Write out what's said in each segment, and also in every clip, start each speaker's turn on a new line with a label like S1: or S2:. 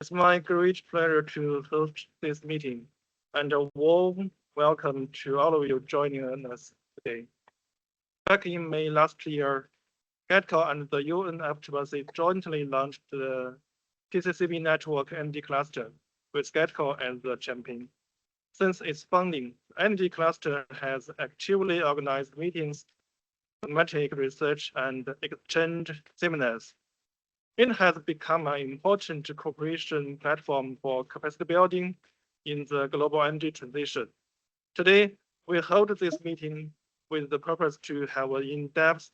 S1: It's my great pleasure to host this meeting, and a warm welcome to all of you joining us today. Back in May last year, GETCO and the UNFCCC jointly launched the PCCB Network Energy Cluster, with GETCO as the champion. Since its founding, the Energy Cluster has actively organized meetings, thematic research, and exchange seminars. It has become an important cooperation platform for capacity building in the global energy transition. Today, we hold this meeting with the purpose to have in-depth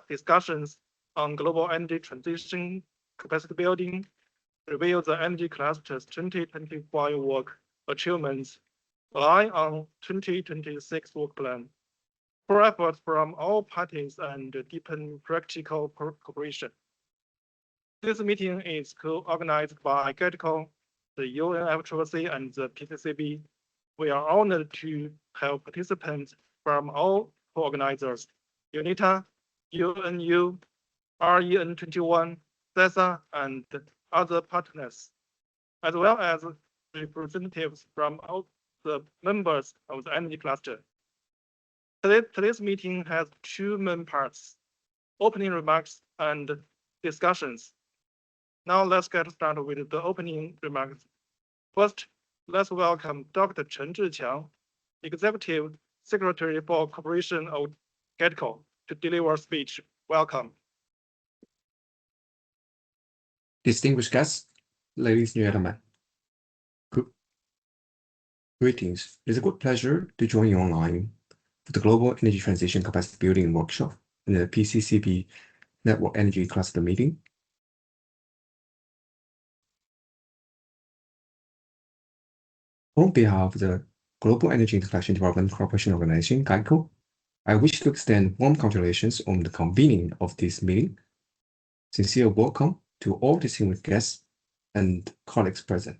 S1: discussions on global energy transition, capacity building, review the energy cluster's 2025 work achievements, rely on 2026 work plan, for efforts from all parties and deepen practical cooperation. This meeting is co-organized by GETCO, the UNFCCC, and the PCCB. We are honored to have participants from all co-organizers, UNITA, UNU, REN21, CESA, and other partners, as well as representatives from all the members of the Energy Cluster. Today's meeting has two main parts, opening remarks and discussions. Now let's get started with the opening remarks. First, let's welcome Dr. Chen Zhiqiang, Executive Secretary for Corporation of GETCO, to deliver a speech. Welcome.
S2: Distinguished guests, ladies and gentlemen, greetings. It's a good pleasure to join you online for the Global Energy Transition Capacity Building Workshop and the PCCB Network Energy Cluster meeting. On behalf of the Global Energy Interconnection Development Corporation Organization, GETCO, I wish to extend warm congratulations on the convening of this meeting. Sincere welcome to all distinguished guests and colleagues present,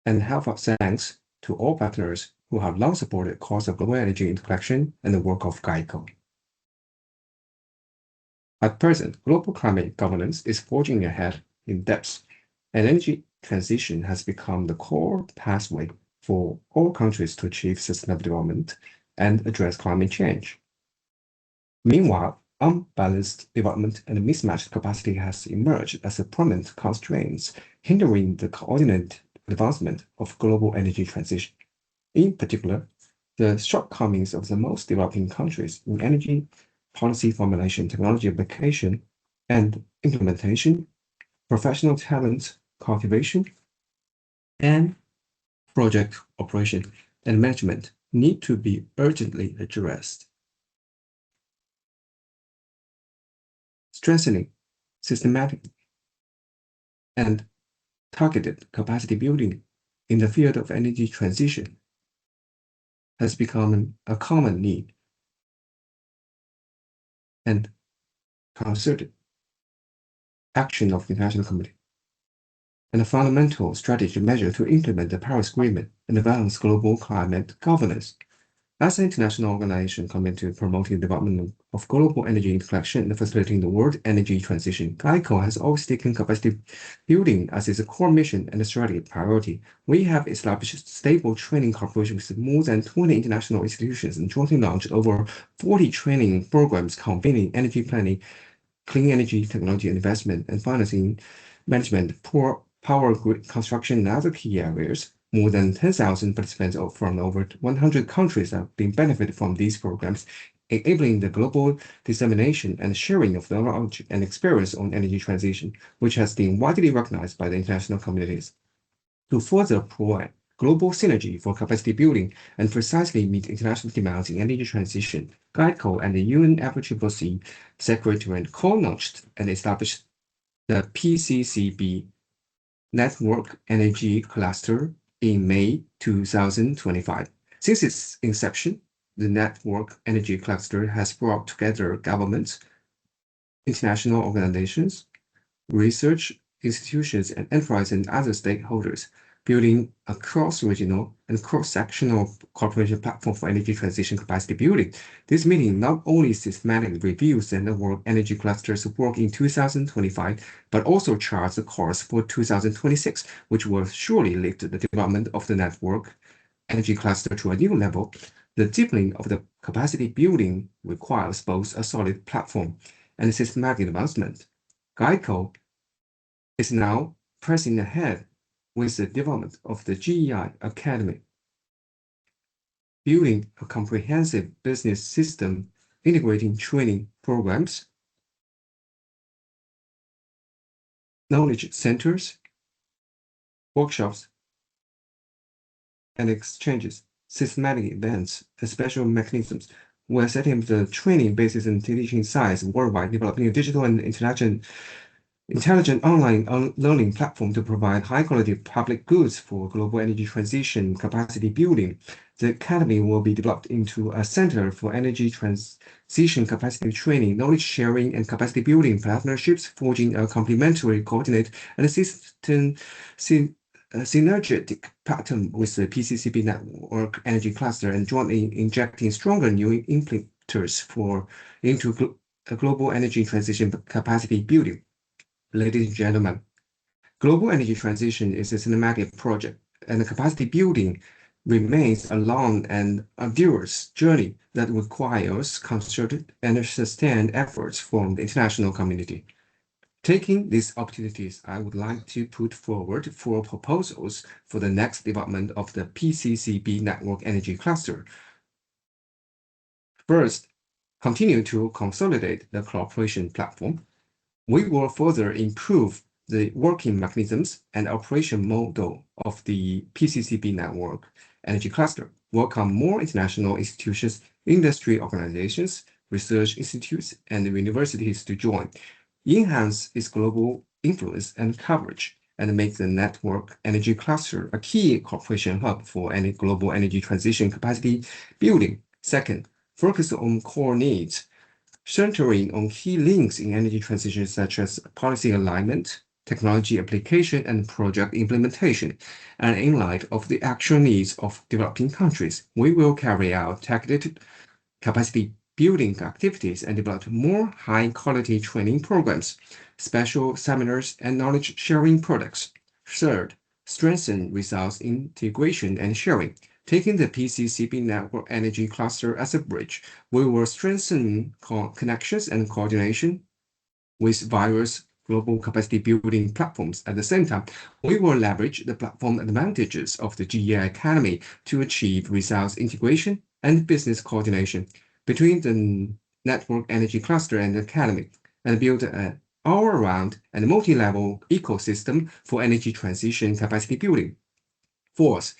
S2: and heartfelt thanks to all partners who have long supported the cause of global energy interconnection and the work of GETCO. At present, global climate governance is forging ahead in depth, and energy transition has become the core pathway for all countries to achieve sustainable development and address climate change. Meanwhile, unbalanced development and mismatched capacity has emerged as a prominent constraints, hindering the coordinated advancement of global energy transition. In particular, the shortcomings of the most developing countries in energy policy formulation, technology application, and implementation, professional talent cultivation, and project operation and management need to be urgently addressed. Strengthening systematic and targeted capacity building in the field of energy transition has become a common need and concerted action of the international community, and a fundamental strategic measure to implement the Paris Agreement and advance global climate governance. As an international organization committed to promoting the development of global energy interconnection and facilitating the world energy transition, GETCO has always taken capacity building as its core mission and strategic priority. We have established stable training cooperation with more than 20 international institutions and jointly launched over 40 training programs convening energy planning, clean energy technology investment, and financing management, power grid construction, and other key areas. More than 10,000 participants from over 100 countries have been benefited from these programs, enabling the global dissemination and sharing of knowledge and experience on energy transition, which has been widely recognized by the international communities. To further promote global synergy for capacity building and precisely meet international demands in energy transition, GETCO and the UNFCCC Secretariat co-launched and established the PCCB Network Energy Cluster in May 2025. Since its inception, the Network Energy Cluster has brought together governments, international organizations, research institutions, and enterprise and other stakeholders building a cross-regional and cross-sectional cooperation platform for energy transition capacity building. This meeting not only systematically reviews the network energy cluster's work in 2025, but also charts the course for 2026, which will surely lift the development of the network energy cluster to a new level. The deepening of the capacity building requires both a solid platform and systematic advancement. GEICO is now pressing ahead with the development of the GEI Academy, building a comprehensive business system integrating training programs, knowledge centers, workshops, and exchanges, systematic events, and special mechanisms. We're setting up the training basis and teaching sites worldwide, developing a digital and intelligent online learning platform to provide high-quality public goods for global energy transition capacity building. The academy will be developed into a center for energy transition capacity training, knowledge sharing, and capacity building partnerships, forging a complementary, coordinated, and synergetic pattern with the PCCB Network Energy Cluster, and jointly injecting stronger new implementers into global energy transition capacity building. Ladies and gentlemen, global energy transition is a cinematic project, and the capacity building remains a long and arduous journey that requires concerted and sustained efforts from the international community. Taking these opportunities, I would like to put forward 4 proposals for the next development of the PCCB Network Energy Cluster. First, continue to consolidate the cooperation platform. We will further improve the working mechanisms and operation model of the PCCB Network Energy Cluster, welcome more international institutions, industry organizations, research institutes, and universities to join, enhance its global influence and coverage, and make the network energy cluster a key cooperation hub for any global energy transition capacity building. Second, focus on core needs, centering on key links in energy transition such as policy alignment, technology application, and project implementation. And in light of the actual needs of developing countries, we will carry out targeted capacity building activities and develop more high-quality training programs, special seminars, and knowledge-sharing products. Third, strengthen results integration and sharing. Taking the PCCB Network Energy Cluster as a bridge, we will strengthen connections and coordination with various global capacity building platforms. At the same time, we will leverage the platform advantages of the GEI Academy to achieve results integration and business coordination between the Network Energy Cluster and the Academy, and build an all-around and multi-level ecosystem for energy transition capacity building. Fourth,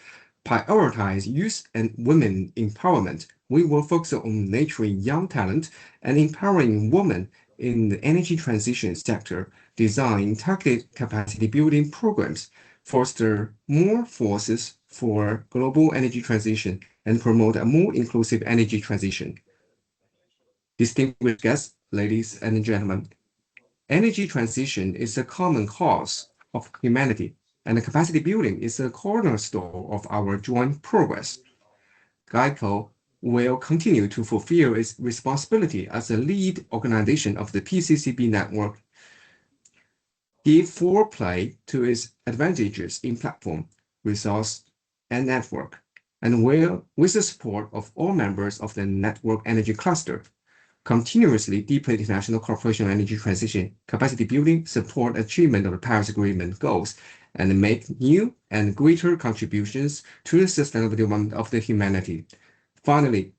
S2: prioritize youth and women empowerment. We will focus on nurturing young talent and empowering women in the energy transition sector, design targeted capacity building programs, foster more forces for global energy transition, and promote a more inclusive energy transition. Distinguished guests, ladies and gentlemen, energy transition is a common cause of humanity, and capacity building is a cornerstone of our joint progress. GEICO will continue to fulfill its responsibility as a lead organization of the PCCB network, give foreplay to its advantages in platform, resource, and network, and will, with the support of all members of the network energy cluster, continuously deepen international cooperation on energy transition, capacity building, support achievement of the Paris Agreement goals, and make new and greater contributions to the sustainable development of the humanity. Finally,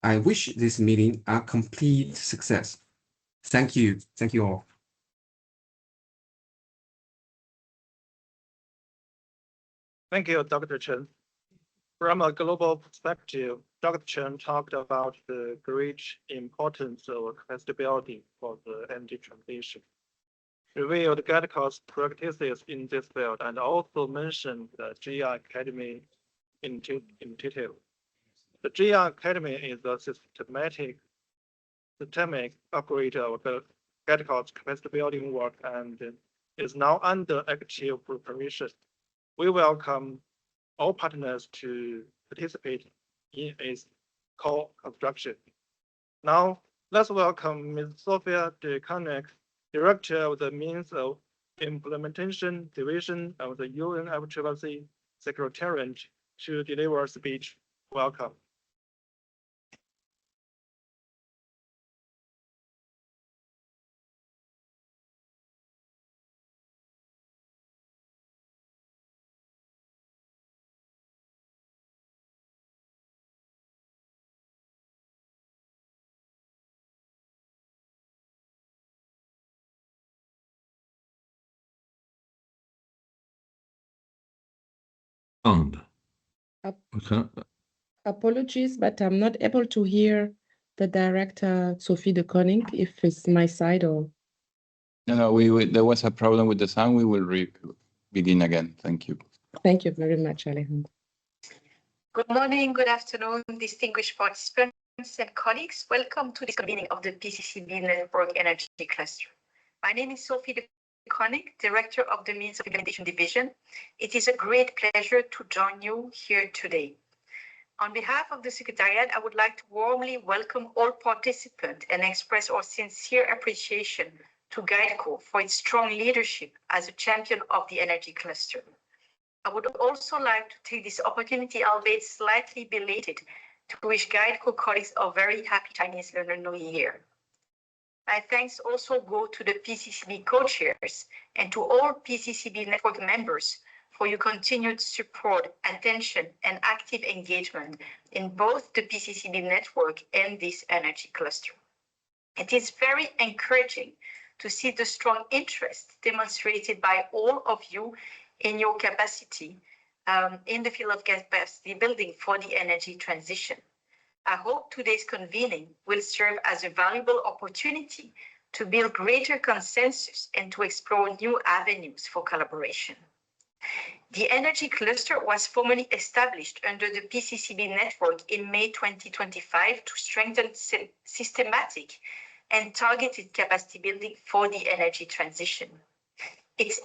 S2: I wish this meeting a complete success. Thank you. Thank you all.
S1: Thank you, Dr. Chen. From a global perspective, Dr. Chen talked about the great importance of capacity building for the energy transition, revealed GETCO's practices in this field, and also mentioned the GEI Academy in detail. The GEI Academy is a systemic upgrade of GETCO's capacity building work and is now under active preparation. We welcome all partners to participate in its co-construction. Now, let's welcome Ms. Sophia de Koning, Director of the Means of Implementation Division of the UNFCCC Secretariat, to deliver a speech. Welcome.
S3: Apologies, but I'm not able to hear the director, Sophie de Koning, if it's my side or.
S4: No, there was a problem with the sound. We will begin again. Thank you.
S3: Thank you very much, Alejandro.
S5: Good morning, good afternoon, distinguished participants and colleagues. Welcome to this convening of the PCCB Network Energy Cluster. My name is Sophie de Koning, Director of the Means of Implementation Division. It is a great pleasure to join you here today. On behalf of the Secretariat, I would like to warmly welcome all participants and express our sincere appreciation to GuideCo for its strong leadership as a champion of the energy cluster. I would also like to take this opportunity, albeit slightly belated, to wish GuideCo colleagues a very happy Chinese Lunar New Year. My thanks also go to the PCCB co-chairs and to all PCCB network members for your continued support, attention, and active engagement in both the PCCB network and this energy cluster. It is very encouraging to see the strong interest demonstrated by all of you in your capacity in the field of capacity building for the energy transition. I hope today's convening will serve as a valuable opportunity to build greater consensus and to explore new avenues for collaboration. The energy cluster was formally established under the PCCB network in May 2025 to strengthen systematic and targeted capacity building for the energy transition. Its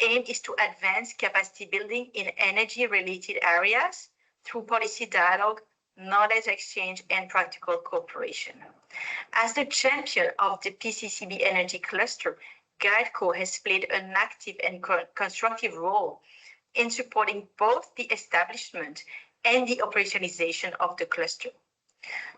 S5: aim is to advance capacity building in energy-related areas through policy dialogue, knowledge exchange, and practical cooperation. As the champion of the PCCB energy cluster, GuideCo has played an active and constructive role in supporting both the establishment and the operationalization of the cluster.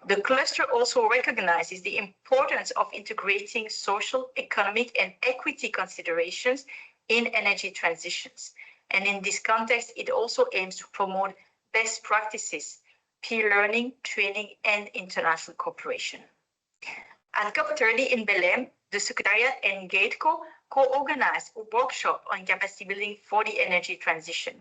S5: The cluster also recognizes the importance of integrating social, economic, and equity considerations in energy transitions. And in this context, it also aims to promote best practices, peer learning, training, and international cooperation. At COP30 in Belém, the Secretariat and GuideCo co-organized a workshop on capacity building for the energy transition.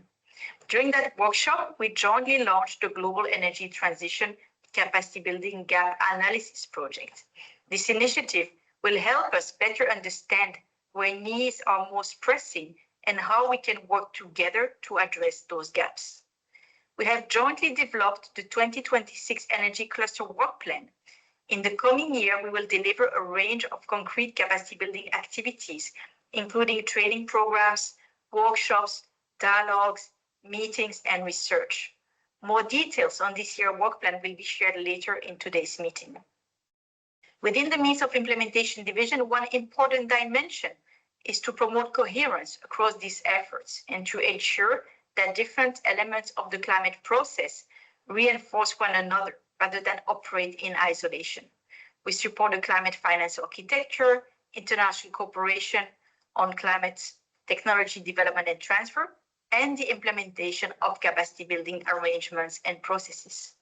S5: During that workshop, we jointly launched the Global Energy Transition Capacity Building Gap Analysis Project. This initiative will help us better understand where needs are most pressing and how we can work together to address those gaps. We have jointly developed the 2026 Energy Cluster Work Plan. In the coming year, we will deliver a range of concrete capacity building activities, including training programs, workshops, dialogues, meetings, and research. More details on this year's work plan will be shared later in today's meeting. Within the Means of Implementation Division, one important dimension is to promote coherence across these efforts and to ensure that different elements of the climate process reinforce one another rather than operate in isolation. We support the climate finance architecture, international cooperation on climate technology development and transfer, and the implementation of capacity building arrangements and processes.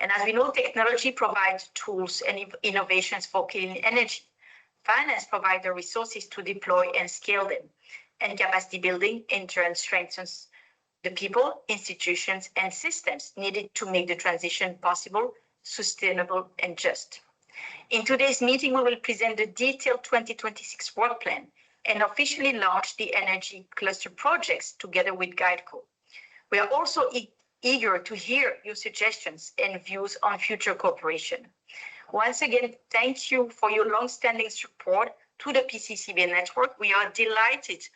S5: And as we know, technology provides tools and innovations for clean energy. Finance provides the resources to deploy and scale them. And capacity building in turn strengthens the people, institutions, and systems needed to make the transition possible, sustainable, and just. In today's meeting, we will present the detailed 2026 work plan and officially launch the energy cluster projects together with GuideCo. We are also eager to hear your suggestions and views on future cooperation. Once again, thank you for your long-standing support to the PCCB network. We are delighted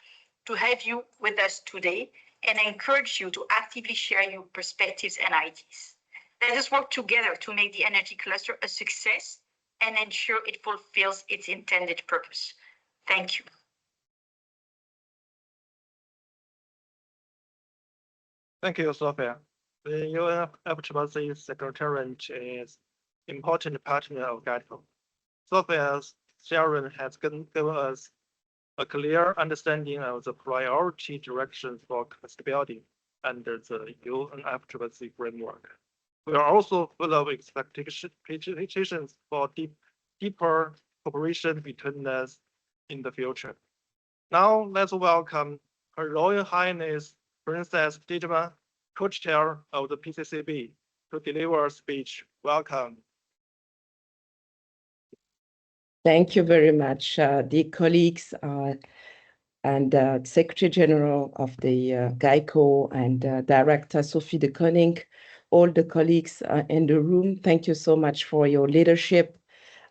S5: to have you with us today and encourage you to actively share your perspectives and ideas. Let us work together to make the energy cluster a success and ensure it fulfills its intended purpose. Thank you.
S1: Thank you, Sophia. The UNFCCC Secretariat is important partner of GATCO. Sophia's sharing has given us a clear understanding of the priority direction for capacity building under the UNFCCC framework. We are also full of expectations for deeper cooperation between us in the future. Now, let's welcome Her Royal Highness Princess Dijma, co-chair of the PCCB, to deliver a speech. Welcome.
S3: Thank you very much, dear colleagues and Secretary General of the GAICO and Director Sophie de Koning, all the colleagues in the room. Thank you so much for your leadership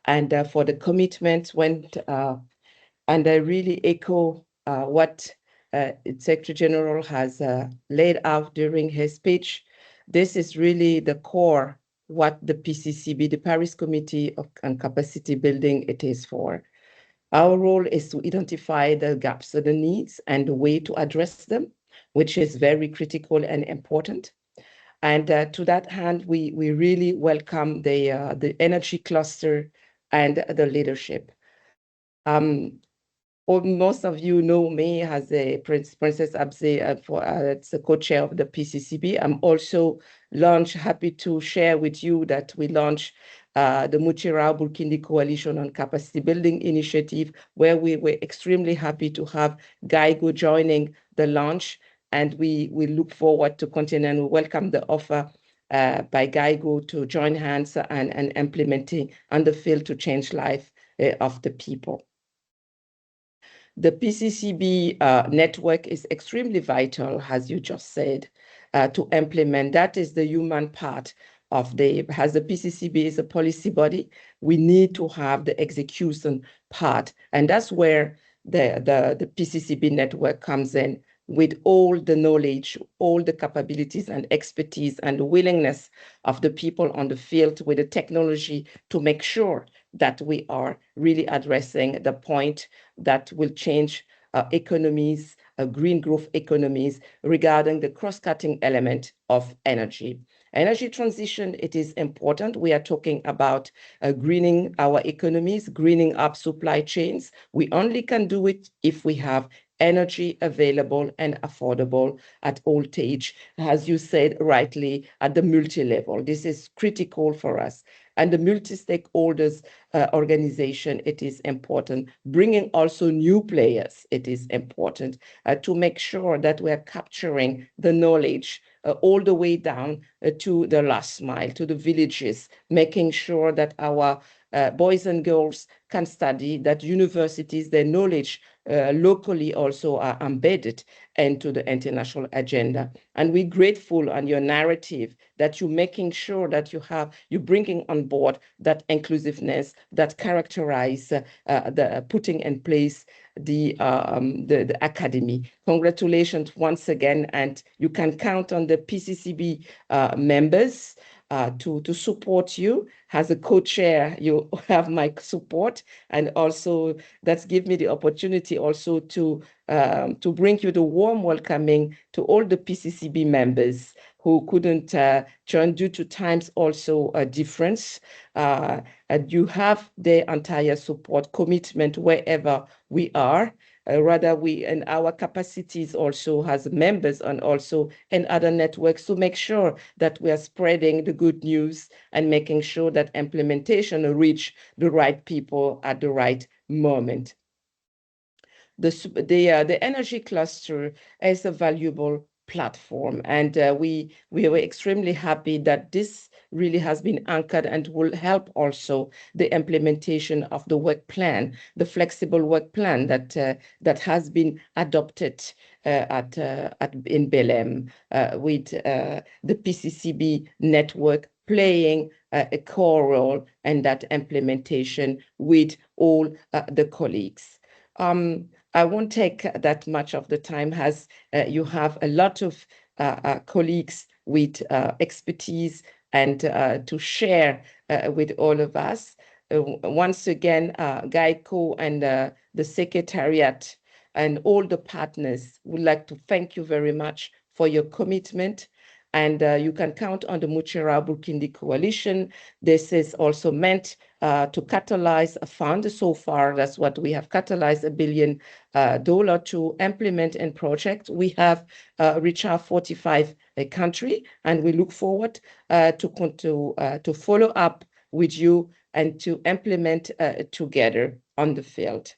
S3: and for the commitment. And I really echo what Secretary General has laid out during his speech. This is really the core what the PCCB, the Paris Committee on Capacity Building, it is for. Our role is to identify the gaps and the needs and the way to address them, which is very critical and important. And to that hand, we really welcome the energy cluster and the leadership. Most of you know me as a Princess Abse, it's the co-chair of the PCCB. I'm also happy to share with you that we launched the Muchira Burkindi Coalition on Capacity Building Initiative, where we were extremely happy to have GAICO joining the launch, and we look forward to continue and we welcome the offer by GAICO to join hands and implementing on the field to change life of the people. The PCCB network is extremely vital, as you just said, to implement. That is the human part of as the PCCB is a policy body, we need to have the execution part. And that's where the PCCB network comes in with all the knowledge, all the capabilities and expertise and the willingness of the people on the field with the technology to make sure that we are really addressing the point that will change economies, green growth economies regarding the cross-cutting element of energy. Energy transition, it is important. We are talking about greening our economies, greening up supply chains. We only can do it if we have energy available and affordable at all stage, as you said rightly, at the multi-level. This is critical for us. And the multi-stakeholders organization, it is important. Bringing also new players, it is important to make sure that we are capturing the knowledge all the way down to the last mile, to the villages, making sure that our boys and girls can study, that universities, their knowledge locally also are embedded into the international agenda. And we're grateful on your narrative that you're making sure that you're bringing on board that inclusiveness that characterize the putting in place the academy. Congratulations once again, and you can count on the PCCB members to support you. As a co-chair, you have my support, and also that's give me the opportunity also to bring you the warm welcoming to all the PCCB members who couldn't join due to times also a difference. And you have their entire support, commitment wherever we are. Rather, we and our capacities also as members and also in other networks to make sure that we are spreading the good news and making sure that implementation reach the right people at the right moment. The energy cluster is a valuable platform, and we were extremely happy that this really has been anchored and will help also the implementation of the work plan, the flexible work plan that has been adopted in Belém with the PCCB network playing a core role in that implementation with all the colleagues. I won't take that much of the time, as you have a lot of colleagues with expertise and to share with all of us. Once again, GAICO and the Secretariat and all the partners would like to thank you very much for your commitment. And you can count on the Muchira Burkindi Coalition. This is also meant to catalyze a fund. So far, that's what we have catalyzed, $1 billion to implement in project. We have reached our 45 country, and we look forward to follow up with you and to implement together on the field.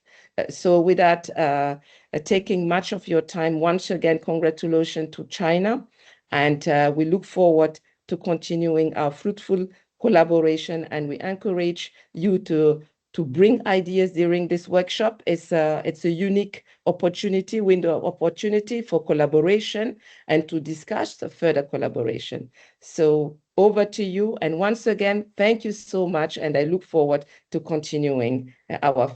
S3: So with that, taking much of your time, once again, congratulations to China. And we look forward to continuing our fruitful collaboration, and we encourage you to bring ideas during this workshop. It's a unique opportunity, window of opportunity for collaboration and to discuss the further collaboration. So over to you. And once again, thank you so much. And I look forward to continuing our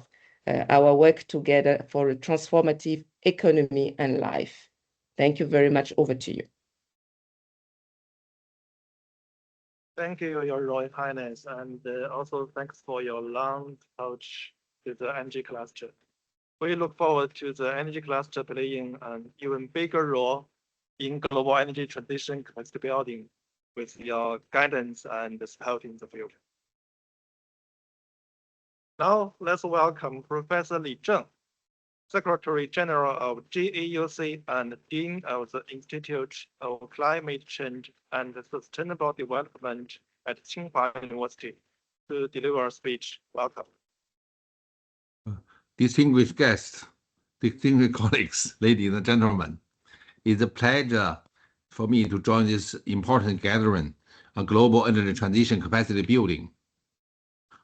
S3: work together for a transformative economy and life. Thank you very much. Over to you.
S1: Thank you, Your Royal Highness, and also thanks for your long approach to the energy cluster. We look forward to the energy cluster playing an even bigger role in global energy transition capacity building with your guidance and supporting the field. Now, let's welcome Professor Li Zheng, Secretary General of GAUC and Dean of the Institute of Climate Change and Sustainable Development at Tsinghua University, to deliver a speech. Welcome.
S6: Distinguished guests, distinguished colleagues, ladies and gentlemen, it's a pleasure for me to join this important gathering on global energy transition capacity building.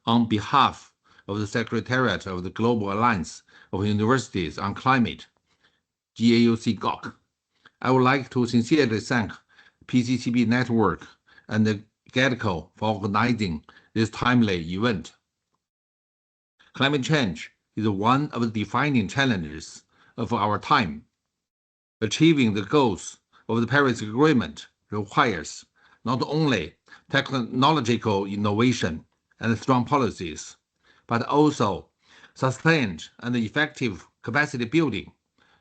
S6: On behalf of the Secretariat of the Global Alliance of Universities on Climate, GAUC GOC, I would like to sincerely thank PCCB Network and the GADCO for organizing this timely event. Climate change is one of the defining challenges of our time. Achieving the goals of the Paris Agreement requires not only technological innovation and strong policies, but also sustained and effective capacity building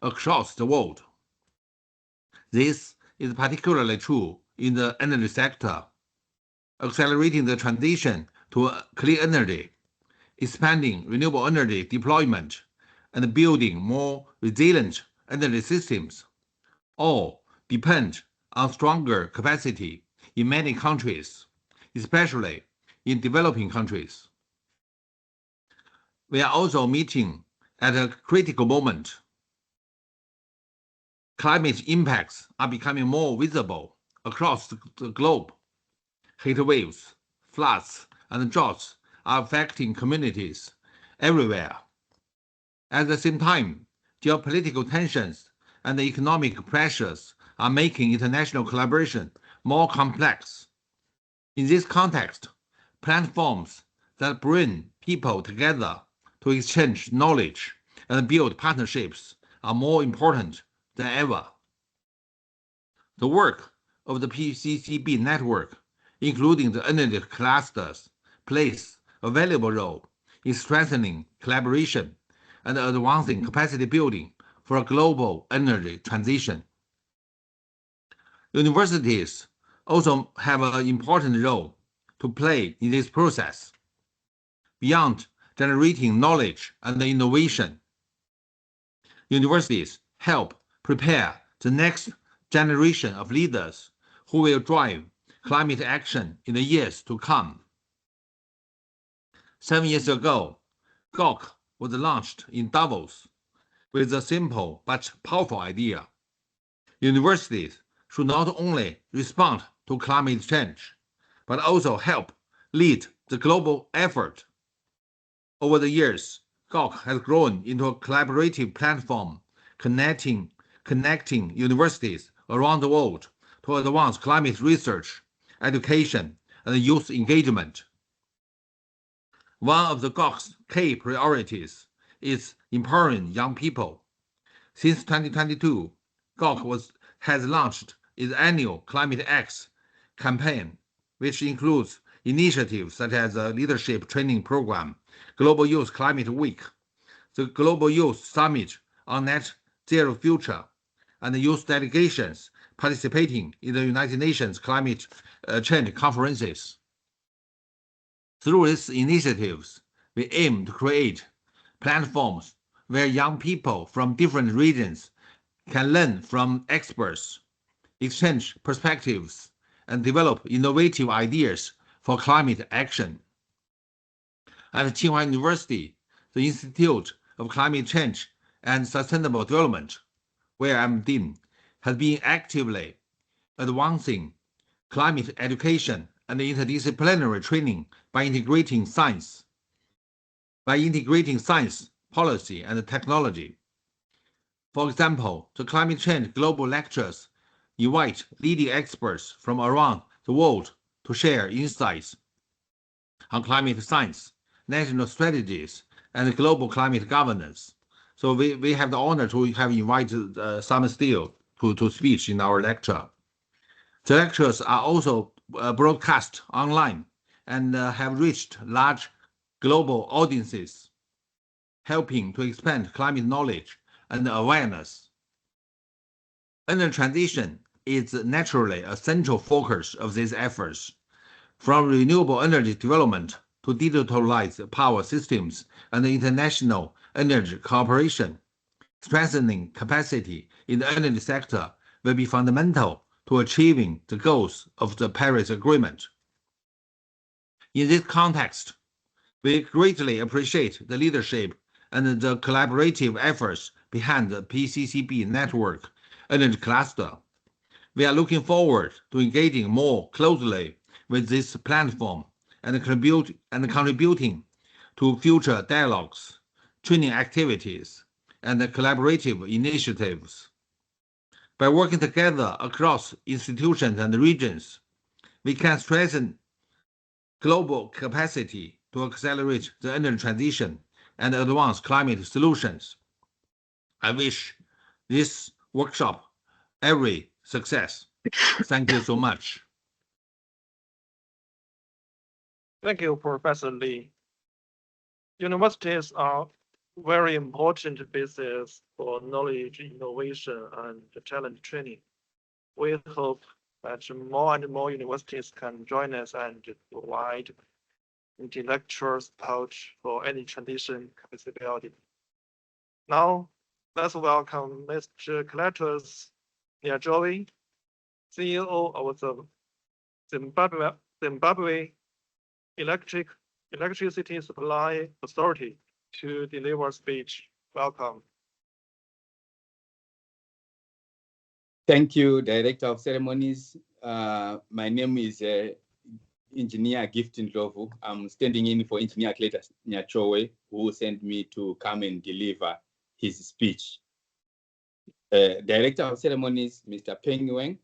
S6: across the world. This is particularly true in the energy sector. Accelerating the transition to clean energy, expanding renewable energy deployment, and building more resilient energy systems all depend on stronger capacity in many countries, especially in developing countries. We are also meeting at a critical moment. Climate impacts are becoming more visible across the globe. Heat waves, floods, and droughts are affecting communities everywhere. At the same time, geopolitical tensions and economic pressures are making international collaboration more complex. In this context, platforms that bring people together to exchange knowledge and build partnerships are more important than ever. The work of the PCCB network, including the energy clusters, plays a valuable role in strengthening collaboration and advancing capacity building for a global energy transition. Universities also have an important role to play in this process. Beyond generating knowledge and innovation, universities help prepare the next generation of leaders who will drive climate action in the years to come. 7 years ago, GOC was launched in Davos with a simple but powerful idea. Universities should not only respond to climate change, but also help lead the global effort. Over the years, GOC has grown into a collaborative platform connecting universities around the world to advance climate research, education, and youth engagement. One of the GOC's key priorities is empowering young people Since 2022, GOC has launched its annual Climate X campaign, which includes initiatives such as the Leadership Training Program, Global Youth Climate Week, the Global Youth Summit on Net Zero Future, and youth delegations participating in the United Nations Climate Change conferences. Through these initiatives, we aim to create platforms where young people from different regions can learn from experts, exchange perspectives, and develop innovative ideas for climate action. At Tsinghua University, the Institute of Climate Change and Sustainable Development, where I'm Dean, has been actively advancing climate education and interdisciplinary training by integrating science, policy, and technology. For example, the Climate Change Global Lectures invite leading experts from around the world to share insights on climate science, national strategies, and global climate governance. So we have the honor to have invited Simon Steele to speak in our lecture. The lectures are also broadcast online and have reached large global audiences, helping to expand climate knowledge and awareness. Energy transition is naturally a central focus of these efforts, from renewable energy development to digitalized power systems and international energy cooperation. Strengthening capacity in the energy sector will be fundamental to achieving the goals of the Paris Agreement. In this context, we greatly appreciate the leadership and the collaborative efforts behind the PCCB Network Energy Cluster. We are looking forward to engaging more closely with this platform and contributing to future dialogues, training activities, and collaborative initiatives. By working together across institutions and regions, we can strengthen global capacity to accelerate the energy transition and advance climate solutions. I wish this workshop every success. Thank you so much.
S1: Thank you, Professor Lee. Universities are very important basis for knowledge, innovation, and talent training. We hope that more and more universities can join us and provide intellectual support for any transition capacity building. Now, let's welcome Mr. Cletus Nyajowi, CEO of the Zimbabwe Electricity Supply Authority, to deliver a speech. Welcome.
S7: Thank you, Director of Ceremonies. My name is Engineer Gifton Ndlovu. I'm standing in for Engineer Cletus Nyajowi, who sent me to come and deliver his speech. Director of Ceremonies, Mr. Peng Weng,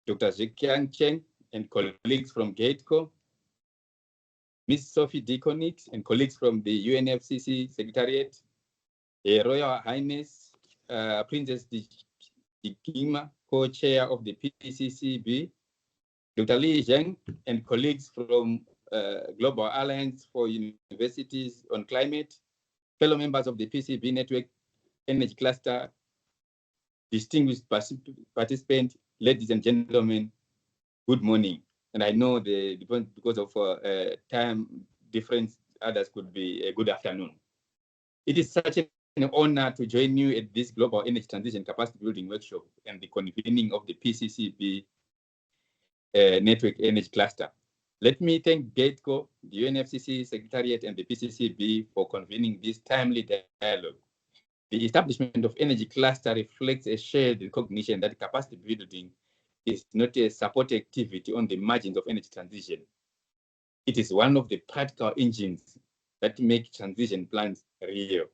S7: Dr. Zhiqiang Cheng, and colleagues from GATECO, Ms. Sophie Deconix and colleagues from the UNFCCC Secretariat, Royal Highness Princess Dikima, co-chair of the PCCB, Dr. Li Zheng and colleagues from Global Alliance for Universities on Climate, fellow members of the PCCB Network Energy Cluster, distinguished participants, ladies and gentlemen, good morning. And I know because of time difference, others could be a good afternoon. It is such an honor to join you at this Global Energy Transition Capacity Building Workshop and the convening of the PCCB Network Energy Cluster. Let me thank GATECO, the UNFCCC Secretariat, and the PCCB for convening this timely dialogue. The establishment of Energy Cluster reflects a shared recognition that capacity building is not a support activity on the margins of energy transition. It is one of the practical engines that make transition plans real.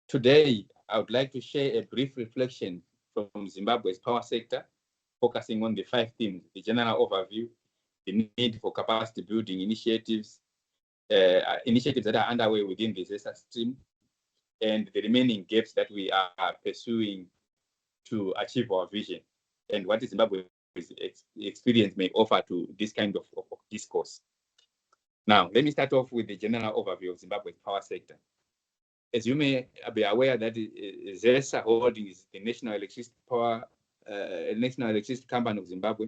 S7: Today, I would like to share a brief reflection from Zimbabwe's power sector, focusing on the 5 themes: the general overview, the need for capacity building initiatives that are underway within the ZESA stream, and the remaining gaps that we are pursuing to achieve our vision, and what Zimbabwe's experience may offer to this kind of discourse. Now, let me start off with the general overview of Zimbabwe's power sector. As you may be aware that ZESA Holding is the national electricity company of Zimbabwe,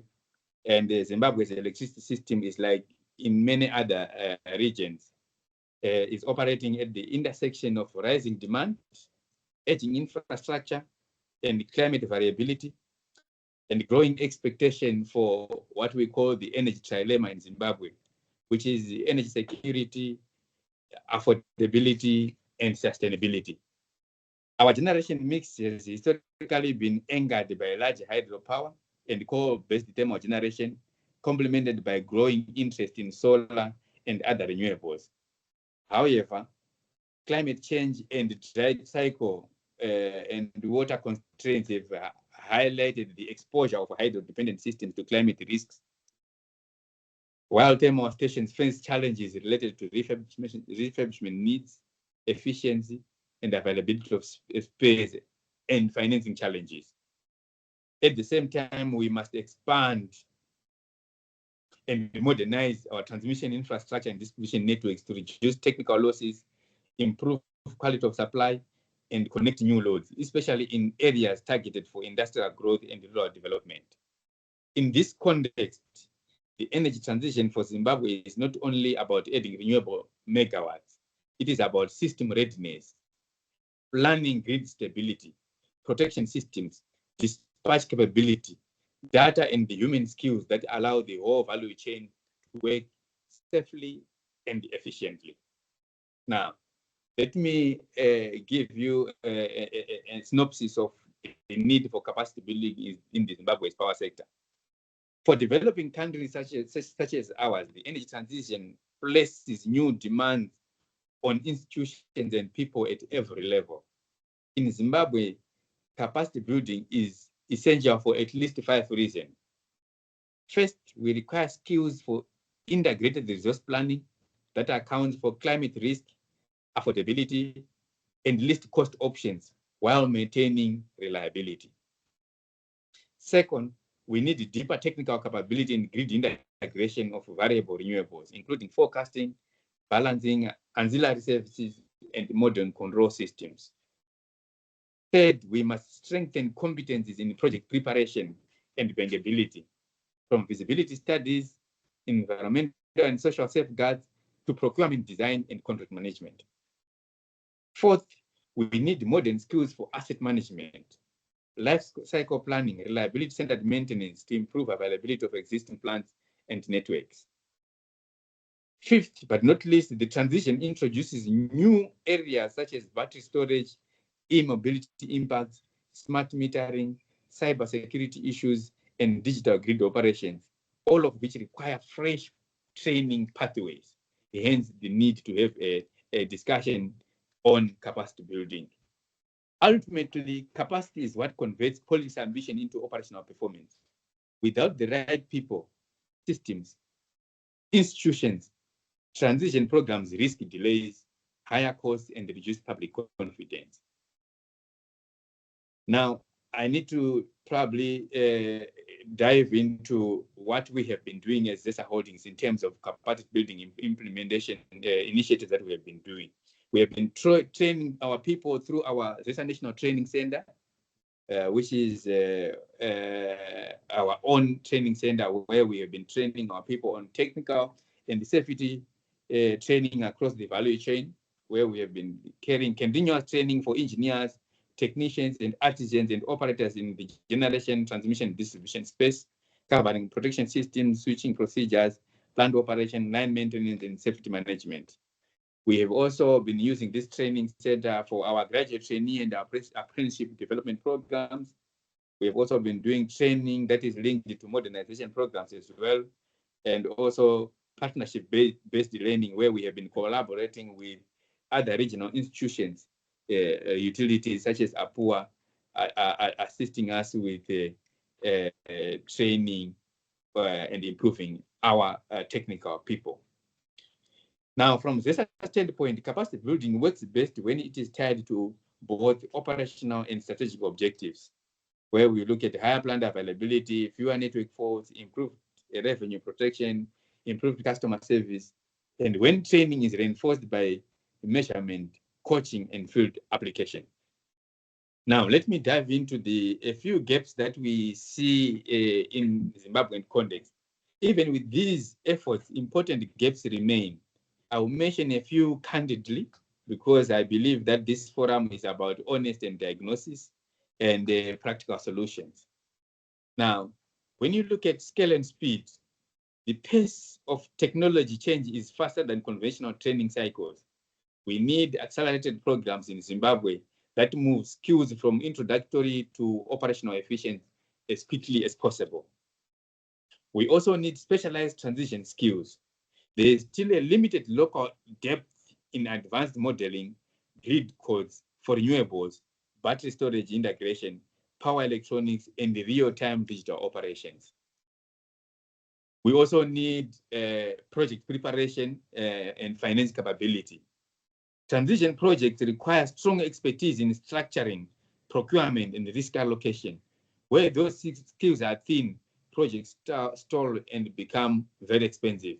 S7: and Zimbabwe's electricity system is like in many other regions, is operating at the intersection of rising demand, aging infrastructure, and climate variability, and growing expectation for what we call the energy trilemma in Zimbabwe, which is energy security, affordability, and sustainability. Our generation mix has historically been anchored by large hydropower and coal-based thermal generation, complemented by growing interest in solar and other renewables. However, climate change and dry cycle and water constraints have highlighted the exposure of hydro-dependent systems to climate risks, while thermal stations face challenges related to refurbishment needs, efficiency, and availability of space and financing challenges. At the same time, we must expand and modernize our transmission infrastructure and distribution networks to reduce technical losses, improve quality of supply, and connect new loads, especially in areas targeted for industrial growth and rural development. In this context, the energy transition for Zimbabwe is not only about adding renewable megawatts, it is about system readiness, planning grid stability, protection systems, dispatch capability, data, and the human skills that allow the whole value chain to work safely and efficiently. Now, let me give you a synopsis of the need for capacity building in the Zimbabwe's power sector. For developing countries such as ours, the energy transition places new demands on institutions and people at every level. In Zimbabwe, capacity building is essential for at least 5 reasons. First, we require skills for integrated resource planning that accounts for climate risk, affordability, and least cost options while maintaining reliability. Second, we need deeper technical capability in grid integration of variable renewables, including forecasting, balancing, ancillary services, and modern control systems. Third, we must strengthen competencies in project preparation and bankability, from feasibility studies, environmental and social safeguards, to procurement design and contract management. Fourth, we need modern skills for asset management, life cycle planning, reliability-centered maintenance to improve availability of existing plants and networks. Fifth, but not least, the transition introduces new areas such as battery storage, e-mobility impacts, smart metering, cybersecurity issues, and digital grid operations, all of which require fresh training pathways. Hence, the need to have a discussion on capacity building. Ultimately, capacity is what converts policy ambition into operational performance. Without the right people, systems, institutions, transition programs risk delays, higher costs, and reduced public confidence. Now, I need to probably dive into what we have been doing as ZESA Holdings in terms of capacity building implementation initiatives that we have been doing. We have been training our people through our ZESA National Training Center, which is our own training center where we have been training our people on technical and safety training across the value chain, where we have been carrying continuous training for engineers, technicians, and artisans and operators in the generation, transmission, and distribution space, covering protection systems, switching procedures, plant operation, line maintenance, and safety management. We have also been using this training center for our graduate trainee and our apprenticeship development programs. We have also been doing training that is linked to modernization programs as well, and also partnership-based learning, where we have been collaborating with other regional institutions, utilities such as APUA, assisting us with training and improving our technical people. Now, from this standpoint, capacity building works best when it is tied to both operational and strategic objectives, where we look at higher plant availability, fewer network faults, improved revenue protection, improved customer service, and when training is reinforced by measurement, coaching, and field application. Now, let me dive into a few gaps that we see in Zimbabwean context. Even with these efforts, important gaps remain. I will mention a few candidly because I believe that this forum is about honest and diagnosis and practical solutions. Now, when you look at scale and speed, the pace of technology change is faster than conventional training cycles. We need accelerated programs in Zimbabwe that move skills from introductory to operational efficiency as quickly as possible. We also need specialized transition skills. There is still a limited local depth in advanced modeling, grid codes for renewables, battery storage integration, power electronics, and real-time digital operations. We also need project preparation and finance capability. Transition projects require strong expertise in structuring, procurement, and risk allocation. Where those skills are thin, projects stall and become very expensive.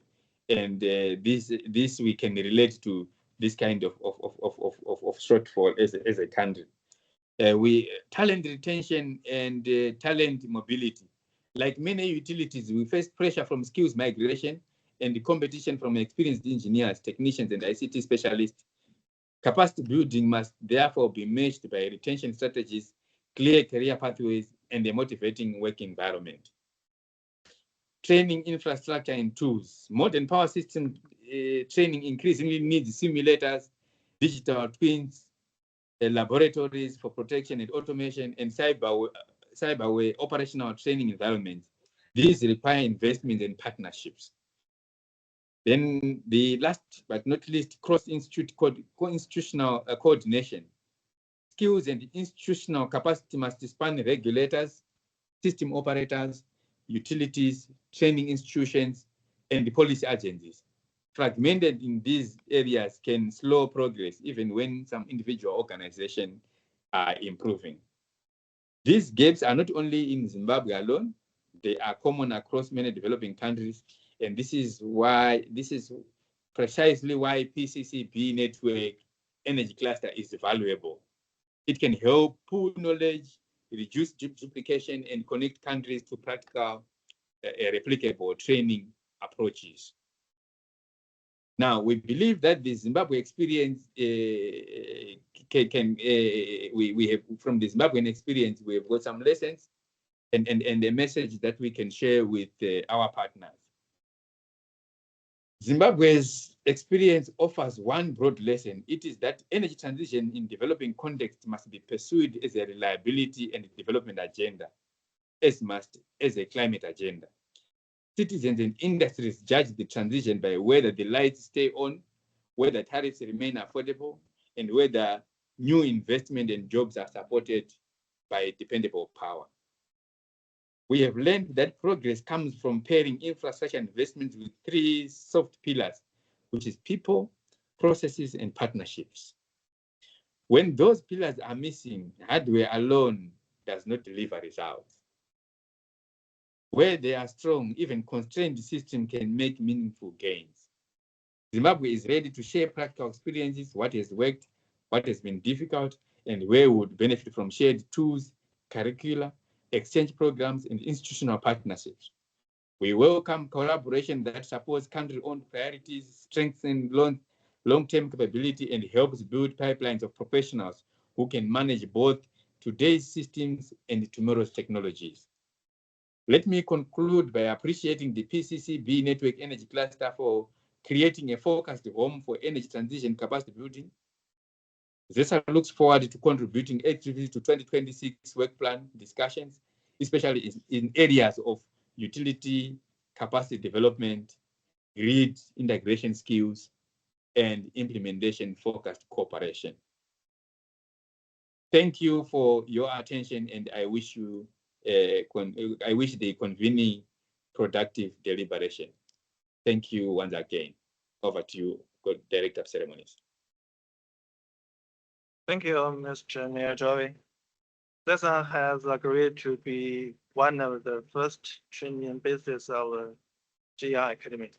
S7: And this we can relate to this kind of shortfall as a country. Talent retention and talent mobility. Like many utilities, we face pressure from skills migration and the competition from experienced engineers, technicians, and ICT specialists. Capacity building must therefore be matched by retention strategies, clear career pathways, and a motivating work environment. Training infrastructure and tools. Modern power system training increasingly needs simulators, digital twins, laboratories for protection and automation, and cyberware operational training environments. These require investment and partnerships. Then the last but not least, institutional coordination. Skills and institutional capacity must span regulators, system operators, utilities, training institutions, and the policy agencies. Fragmented in these areas can slow progress even when some individual organizations are improving. These gaps are not only in Zimbabwe alone, they are common across many developing countries. And this is precisely why PCCB Network Energy Cluster is valuable. It can help pool knowledge, reduce duplication, and connect countries to practical, replicable training approaches. Now, we believe that the Zimbabwe experience we have from the Zimbabwean experience, we have got some lessons and a message that we can share with our partners. Zimbabwe's experience offers one broad lesson. It is that energy transition in developing context must be pursued as a reliability and development agenda, as much as a climate agenda. Citizens and industries judge the transition by whether the lights stay on, whether tariffs remain affordable, and whether new investment and jobs are supported by dependable power. We have learned that progress comes from pairing infrastructure investments with three soft pillars, which is people, processes, and partnerships. When those pillars are missing, hardware alone does not deliver results. Where they are strong, even constrained systems can make meaningful gains. Zimbabwe is ready to share practical experiences, what has worked, what has been difficult, and where we would benefit from shared tools, curricula, exchange programs, and institutional partnerships. We welcome collaboration that supports country-owned priorities, strengthens long-term capability, and helps build pipelines of professionals who can manage both today's systems and tomorrow's technologies. Let me conclude by appreciating the PCCB Network Energy Cluster for creating a focused home for energy transition capacity building. ZESA looks forward to contributing actively to 2026 work plan discussions, especially in areas of utility, capacity development, grid integration skills, and implementation-focused cooperation. Thank you for your attention, and I wish the convening productive deliberation. Thank you once again. Over to you, Co-Director of Ceremonies.
S1: Thank you, Mr. Niajawi. CESA has agreed to be one of the first training bases of the GI Academy.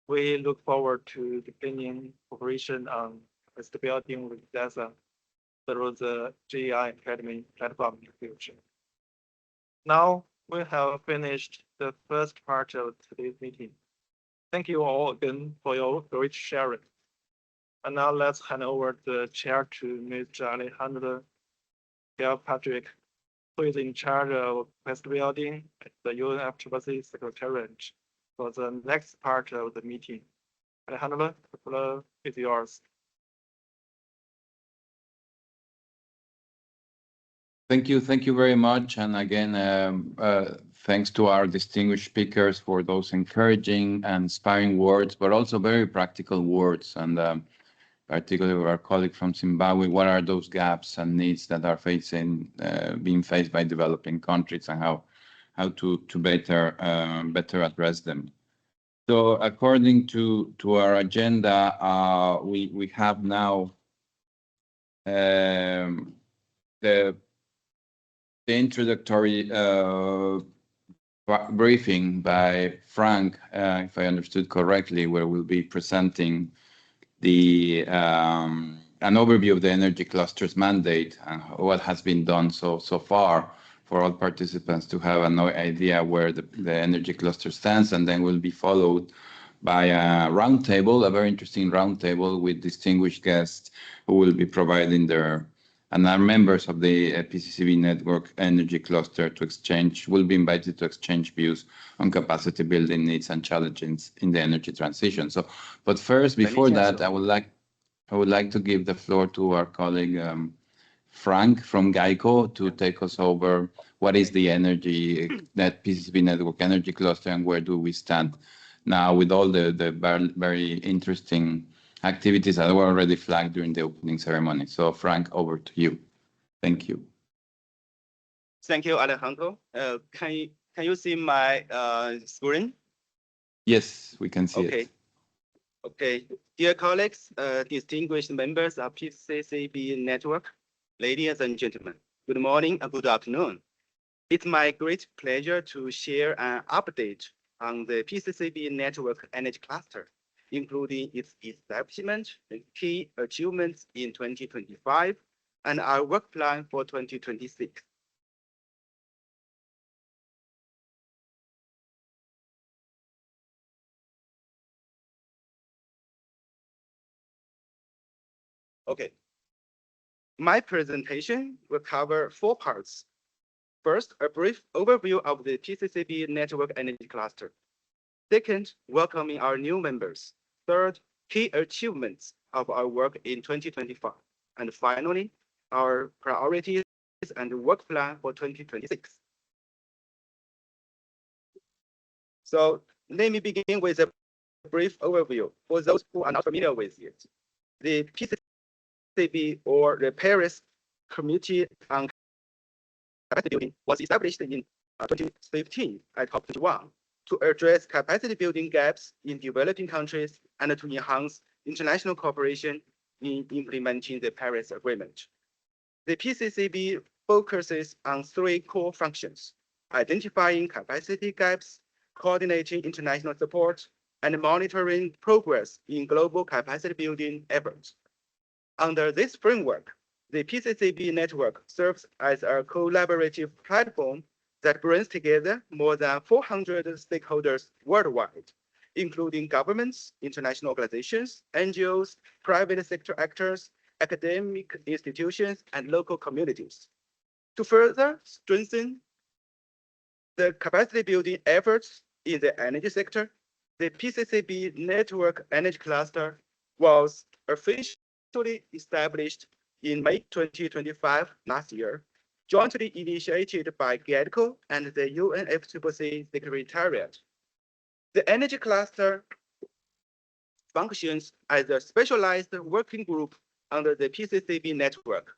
S1: We look forward to deepening cooperation on capacity building with CESA through the GI Academy platform in the future. Now we have finished the first part of today's meeting. Thank you all again for your great sharing. And now let's hand over the chair to Mr. Alejandro Patrick, who is in charge of capacity building at the UNFCCC Secretariat for the next part of the meeting. Alejandro, the floor is yours.
S4: Thank you very much. And again, thanks to our distinguished speakers for those encouraging and inspiring words, but also very practical words. And particularly our colleague from Zimbabwe, what are those gaps and needs that are being faced by developing countries, and how to better address them. So according to our agenda, we have now the introductory briefing by Frank, if I understood correctly, where we'll be presenting an overview of the energy cluster's mandate and what has been done so far for all participants to have an idea where the energy cluster stands, and then will be followed by a roundtable, a very interesting roundtable with distinguished guests who will be providing and are members of the PCCB Network Energy Cluster will be invited to exchange views on capacity building needs and challenges in the energy transition. So, but first, before that, I would like to give the floor to our colleague Frank from GEICO to take us over what is the that PCCB Network Energy Cluster and where do we stand now with all the very interesting activities that were already flagged during the opening ceremony. So Frank, over to you. Thank you.
S8: Thank you, Alejandro. Can you see my screen?
S4: Yes, we can see it.
S8: Okay. Dear colleagues, distinguished members of PCCB Network, ladies and gentlemen, good morning and good afternoon. It's my great pleasure to share an update on the PCCB Network Energy Cluster, including its establishment and key achievements in 2025 and our work plan for 2026. Okay. My presentation will cover 4 parts. First, a brief overview of the PCCB Network Energy Cluster. Second, welcoming our new members. Third, key achievements of our work in 2025. And finally, our priorities and work plan for 2026. So let me begin with a brief overview for those who are not familiar with it. The PCCB, or the Paris Committee on Capacity Building, was established in 2015 at COP21 to address capacity building gaps in developing countries and to enhance international cooperation in implementing the Paris Agreement. The PCCB focuses on 3 core functions: identifying capacity gaps, coordinating international support, and monitoring progress in global capacity building efforts. Under this framework, the PCCB network serves as a collaborative platform that brings together more than 400 stakeholders worldwide, including governments, international organizations, NGOs, private sector actors, academic institutions, and local communities. To further strengthen the capacity building efforts in the energy sector, the PCCB Network Energy Cluster was officially established in May 2025 last year, jointly initiated by GEDCO and the UNFCCC Secretariat. The Energy Cluster functions as a specialized working group under the PCCB network,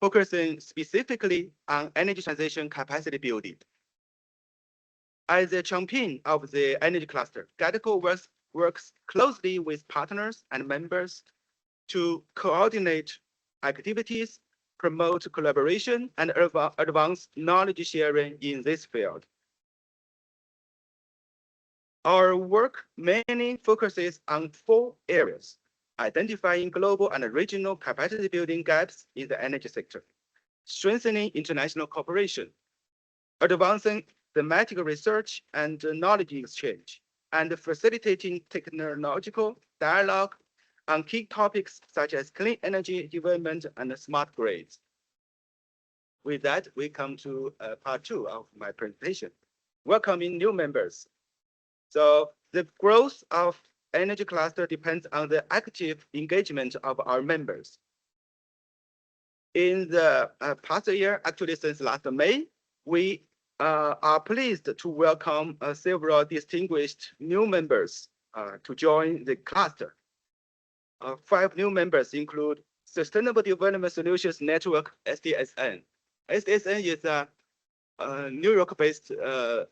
S8: focusing specifically on energy transition capacity building. As the champion of the Energy Cluster, GEDCO works works closely with partners and members to coordinate activities, promote collaboration, and advance knowledge sharing in this field. Our work mainly focuses on 4 areas: identifying global and regional capacity building gaps in the energy sector, strengthening international cooperation, advancing thematic research and knowledge exchange, and facilitating technological dialogue on key topics such as clean energy development and smart grids. With that, we come to part 2 of my presentation, welcoming new members. So the growth of energy cluster depends on the active engagement of our members. In the past year, actually since last May, we are pleased to welcome several distinguished new members to join the cluster. 5 new members include Sustainable Development Solutions Network, SDSN. SDSN is a New York-based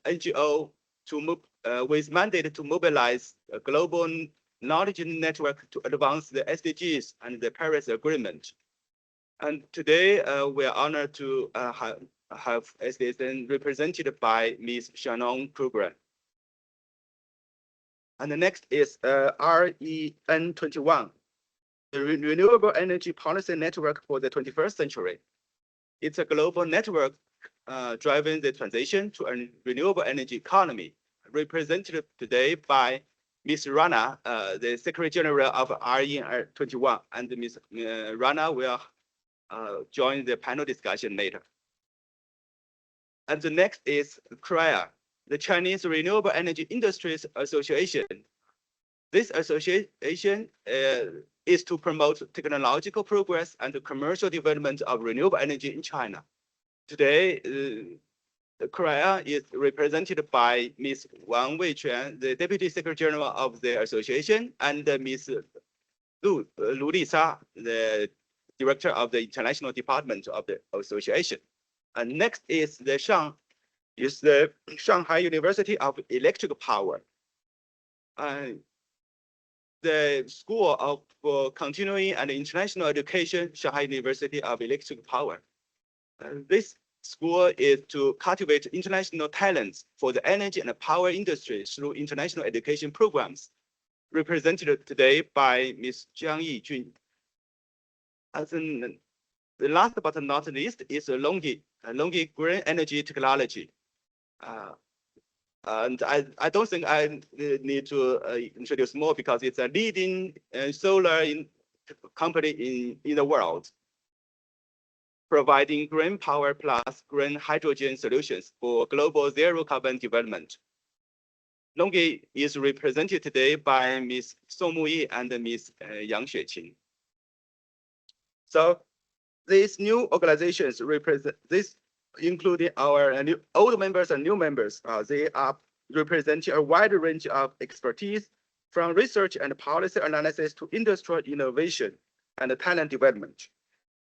S8: NGO with mandate to mobilize a global knowledge network to advance the SDGs and the Paris Agreement. And today, we are honored to have SDSN represented by Ms. Shannon Kruger. And the next is REN21, the Renewable Energy Policy Network for the 21st Century. It's a global network driving the transition to a renewable energy economy, represented today by Ms. Rana, the Secretary General of REN21, and Ms. Rana will join the panel discussion later. And the next is CREA, the Chinese Renewable Energy Industries Association. This association is to promote technological progress and the commercial development of renewable energy in China. Today, the CREA is represented by Ms. Wang Weiquan, the Deputy Secretary General of the association, and Ms. Lu Lisa, the Director of the International Department of the association. And next is the Shanghai University of Electric Power. The School of Continuing and International Education, Shanghai University of Electric Power. This school is to cultivate international talents for the energy and power industry through international education programs, represented today by Ms. Jiang Yijun. As in, the last but not least is LONGi Green Energy Technology. And I don't think I need to introduce more because it's a leading solar company in the world, providing green power plus green hydrogen solutions for global zero carbon development. LONGi is represented today by Ms. Song Muyi and Ms. Yang Xueqing. So these new organizations represent this, including our old members and new members. They are representing a wide range of expertise, from research and policy analysis to industrial innovation and talent development.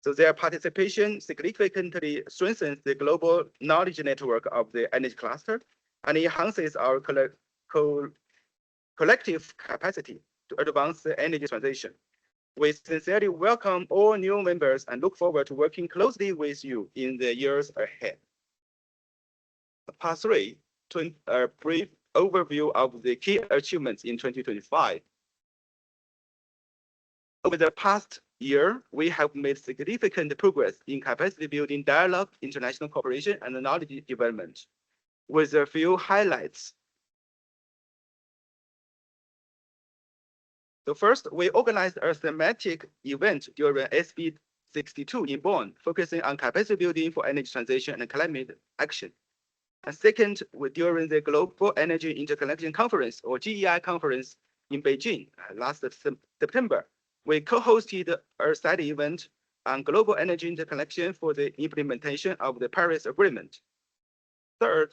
S8: So their participation significantly strengthens the global knowledge network of the energy cluster and enhances our collective capacity to advance the energy transition. We sincerely welcome all new members and look forward to working closely with you in the years ahead. Part 3, a brief overview of the key achievements in 2025. Over the past year, we have made significant progress in capacity building dialogue, international cooperation, and knowledge development. With a few highlights. So first, we organized a thematic event during SB62 in Bonn, focusing on capacity building for energy transition and climate action. And second, during the Global Energy Interconnection Conference, or GEI conference in Beijing last September, we co-hosted a side event on global energy interconnection for the implementation of the Paris Agreement. Third,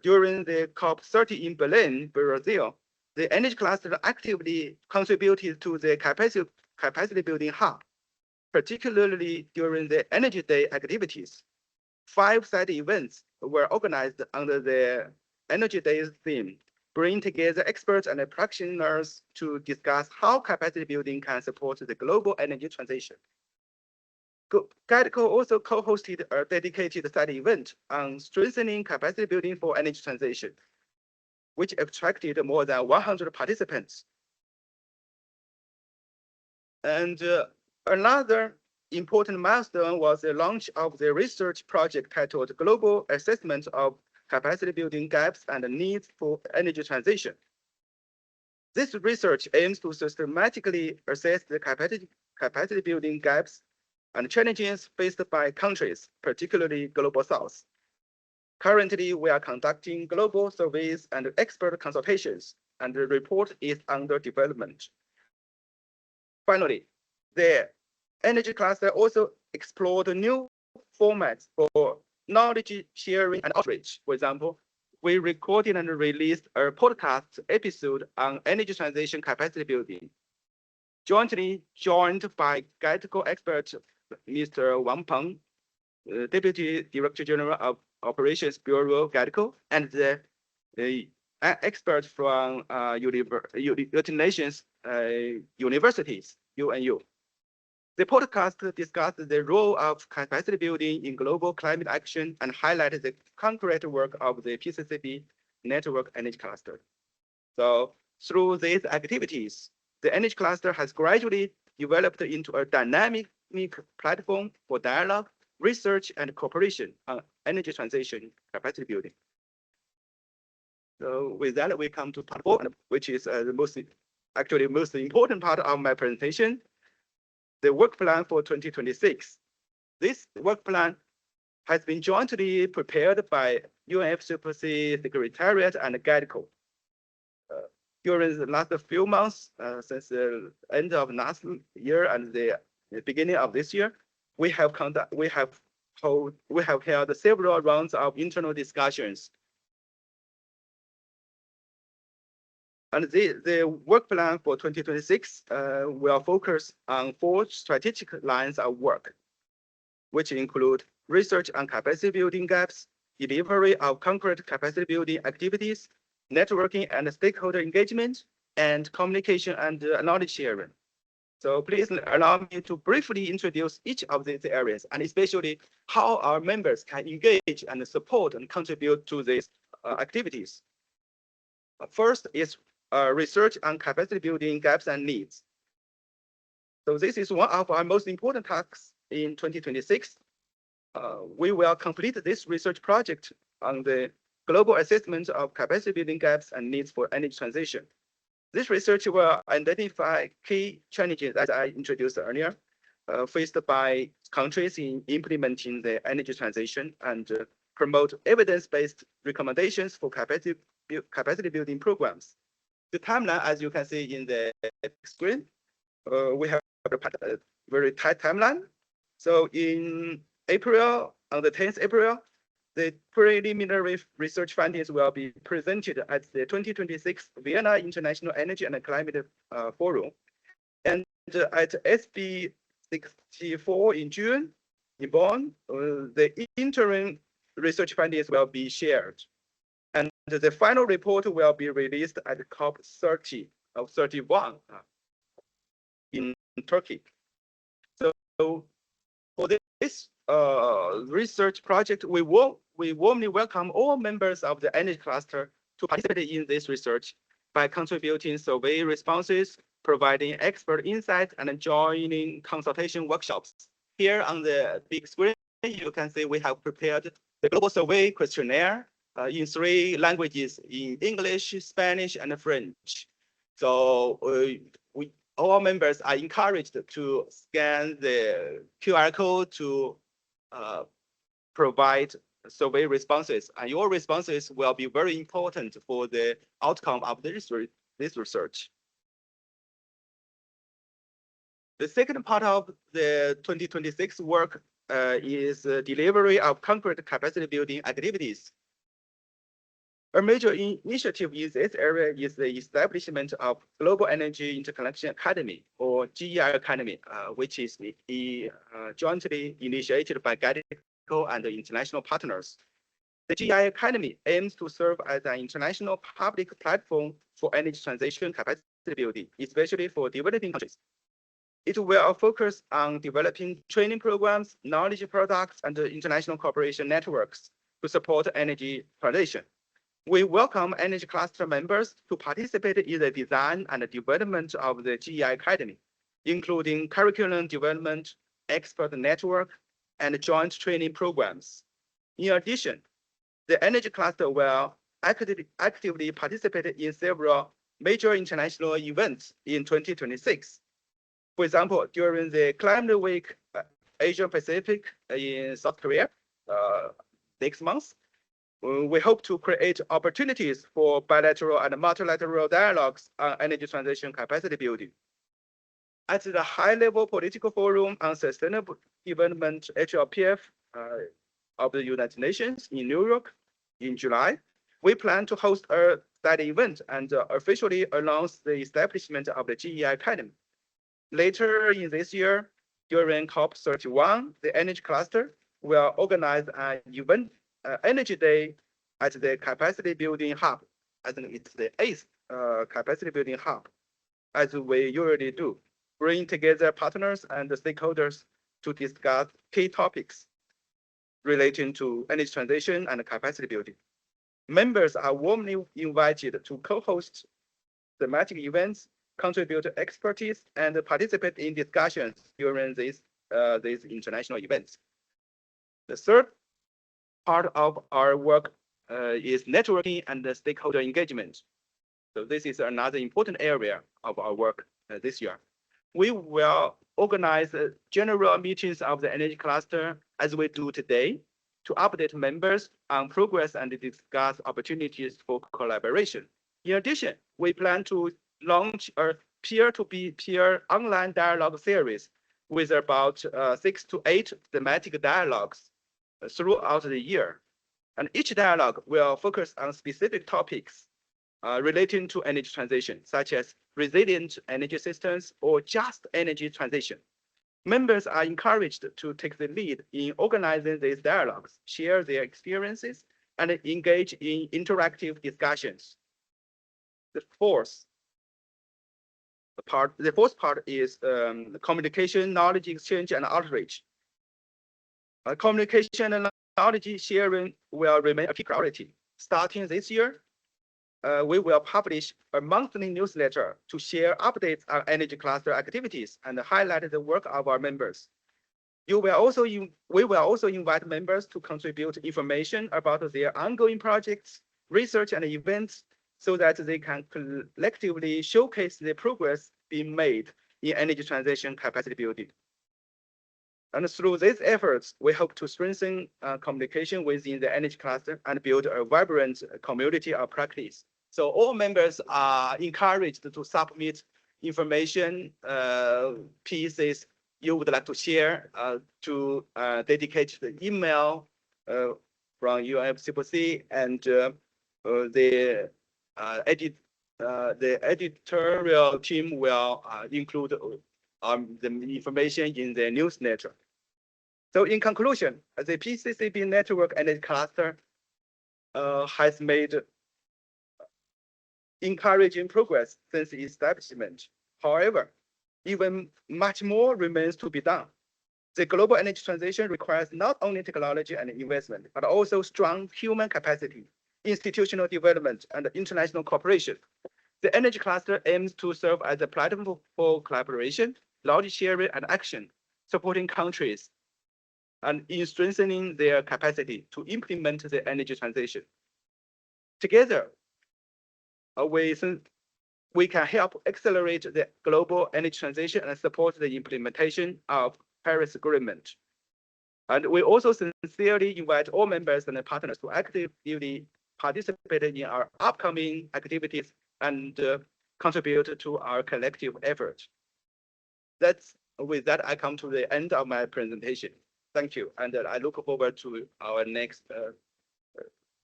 S8: during the COP30 in Berlin, Brazil, the energy cluster actively contributed to the capacity building hub, particularly during the Energy Day activities. 5 side events were organized under the Energy Day theme, bring together experts and practitioners to discuss how capacity building can support the global energy transition. GADCO also co-hosted a dedicated study event on strengthening capacity building for energy transition, which attracted more than 100 participants. And another important milestone was the launch of the research project titled Global Assessment of Capacity Building Gaps and Needs for Energy Transition. This research aims to systematically assess the capacity building gaps and challenges faced by countries, particularly Global South. Currently, we are conducting global surveys and expert consultations, and the report is under development. Finally, the energy cluster also explored new formats for knowledge sharing and outreach. For example, we recorded and released a podcast episode on energy transition capacity building, jointly joined by GADCO expert Mr. Wang Peng, Deputy Director General of Operations Bureau GADCO, and the expert from United Nations universities, UNU. The podcast discussed the role of capacity building in global climate action and highlighted the concrete work of the PCCB Network Energy Cluster. So through these activities, the Energy Cluster has gradually developed into a dynamic platform for dialogue, research, and cooperation on energy transition capacity building. So with that, we come to part 4, which is the most important part of my presentation, the work plan for 2026. This work plan has been jointly prepared by UNFCCC Secretariat and GADCO. During the last few months, since the end of last year and the beginning of this year, we have held several rounds of internal discussions. And the work plan for 2026 will focus on 4 strategic lines of work, which include research on capacity building gaps, delivery of concrete capacity building activities, networking and stakeholder engagement, and communication and knowledge sharing. So please allow me to briefly introduce each of these areas, and especially how our members can engage and support and contribute to these activities. First is research on capacity building gaps and needs. So this is one of our most important tasks in 2026. We will complete this research project on the global assessment of capacity building gaps and needs for energy transition. This research will identify key challenges, as I introduced earlier, faced by countries in implementing the energy transition and promote evidence-based recommendations for capacity building programs. The timeline, as you can see in the screen, we have a very tight timeline. So in April, on the 10th April, the preliminary research findings will be presented at the 2026 Vienna International Energy and Climate Forum. And at SB 64 in June in Bonn, the interim research findings will be shared. And the final report will be released at COP 30 of 31 in Turkey. So for this research project, we warmly welcome all members of the Energy Cluster to participate in this research by contributing survey responses, providing expert insights, and joining consultation workshops. Here on the big screen, you can see we have prepared the global survey questionnaire in 3 languages, in English, Spanish, and French. So all members are encouraged to scan the QR code to provide survey responses, and your responses will be very important for the outcome of this research. The second part of the 2026 work is delivery of concrete capacity building activities. A major initiative in this area is the establishment of Global Energy Interconnection Academy, or GEI Academy, which is jointly initiated by GADCO and the international partners. The GEI Academy aims to serve as an international public platform for energy transition capacity building, especially for developing countries. It will focus on developing training programs, knowledge products, and international cooperation networks to support energy transition. We welcome energy cluster members to participate in the design and development of the GEI Academy, including curriculum development, expert network, and joint training programs. In addition, the energy cluster will actively participate in several major international events in 2026. For example, during the Climate Week Asia Pacific in South Korea next month, we hope to create opportunities for bilateral and multilateral dialogues on energy transition capacity building. At the high-level political forum on sustainable development HLPF of the United Nations in New York in July, we plan to host that event and officially announce the establishment of the GEI Academy. Later in this year, during COP31, the Energy Cluster will organize an event, Energy Day, at the Capacity Building Hub. I think it's the 8th Capacity Building Hub, as we usually do, bring together partners and stakeholders to discuss key topics relating to energy transition and capacity building. Members are warmly invited to co-host thematic events, contribute expertise, and participate in discussions during these international events. The third part of our work is networking and stakeholder engagement. So this is another important area of our work this year. We will organize general meetings of the energy cluster as we do today to update members on progress and discuss opportunities for collaboration. In addition, we plan to launch a peer-to-peer online dialogue series with about 6 to 8 thematic dialogues throughout the year. And each dialogue will focus on specific topics relating to energy transition, such as resilient energy systems or just energy transition. Members are encouraged to take the lead in organizing these dialogues, share their experiences, and engage in interactive discussions. The fourth part is communication, knowledge exchange, and outreach. Communication and knowledge sharing will remain a key priority. Starting this year, we will publish a monthly newsletter to share updates on energy cluster activities and highlight the work of our members. We will also invite members to contribute information about their ongoing projects, research, and events so that they can collectively showcase the progress being made in energy transition capacity building. And through these efforts, we hope to strengthen communication within the energy cluster and build a vibrant community of practice. So all members are encouraged to submit information pieces you would like to share to dedicate the email from UNFCCC, and the editorial team will include the information in the newsletter. So in conclusion, the PCCB Network Energy Cluster has made encouraging progress since its establishment. However, even much more remains to be done. The global energy transition requires not only technology and investment, but also strong human capacity, institutional development, and international cooperation. The energy cluster aims to serve as a platform for collaboration, knowledge sharing, and action, supporting countries and in strengthening their capacity to implement the energy transition. Together, we can help accelerate the global energy transition and support the implementation of Paris Agreement. And we also sincerely invite all members and partners to actively participate in our upcoming activities and contribute to our collective effort. With that, I come to the end of my presentation. Thank you, and I look forward to our next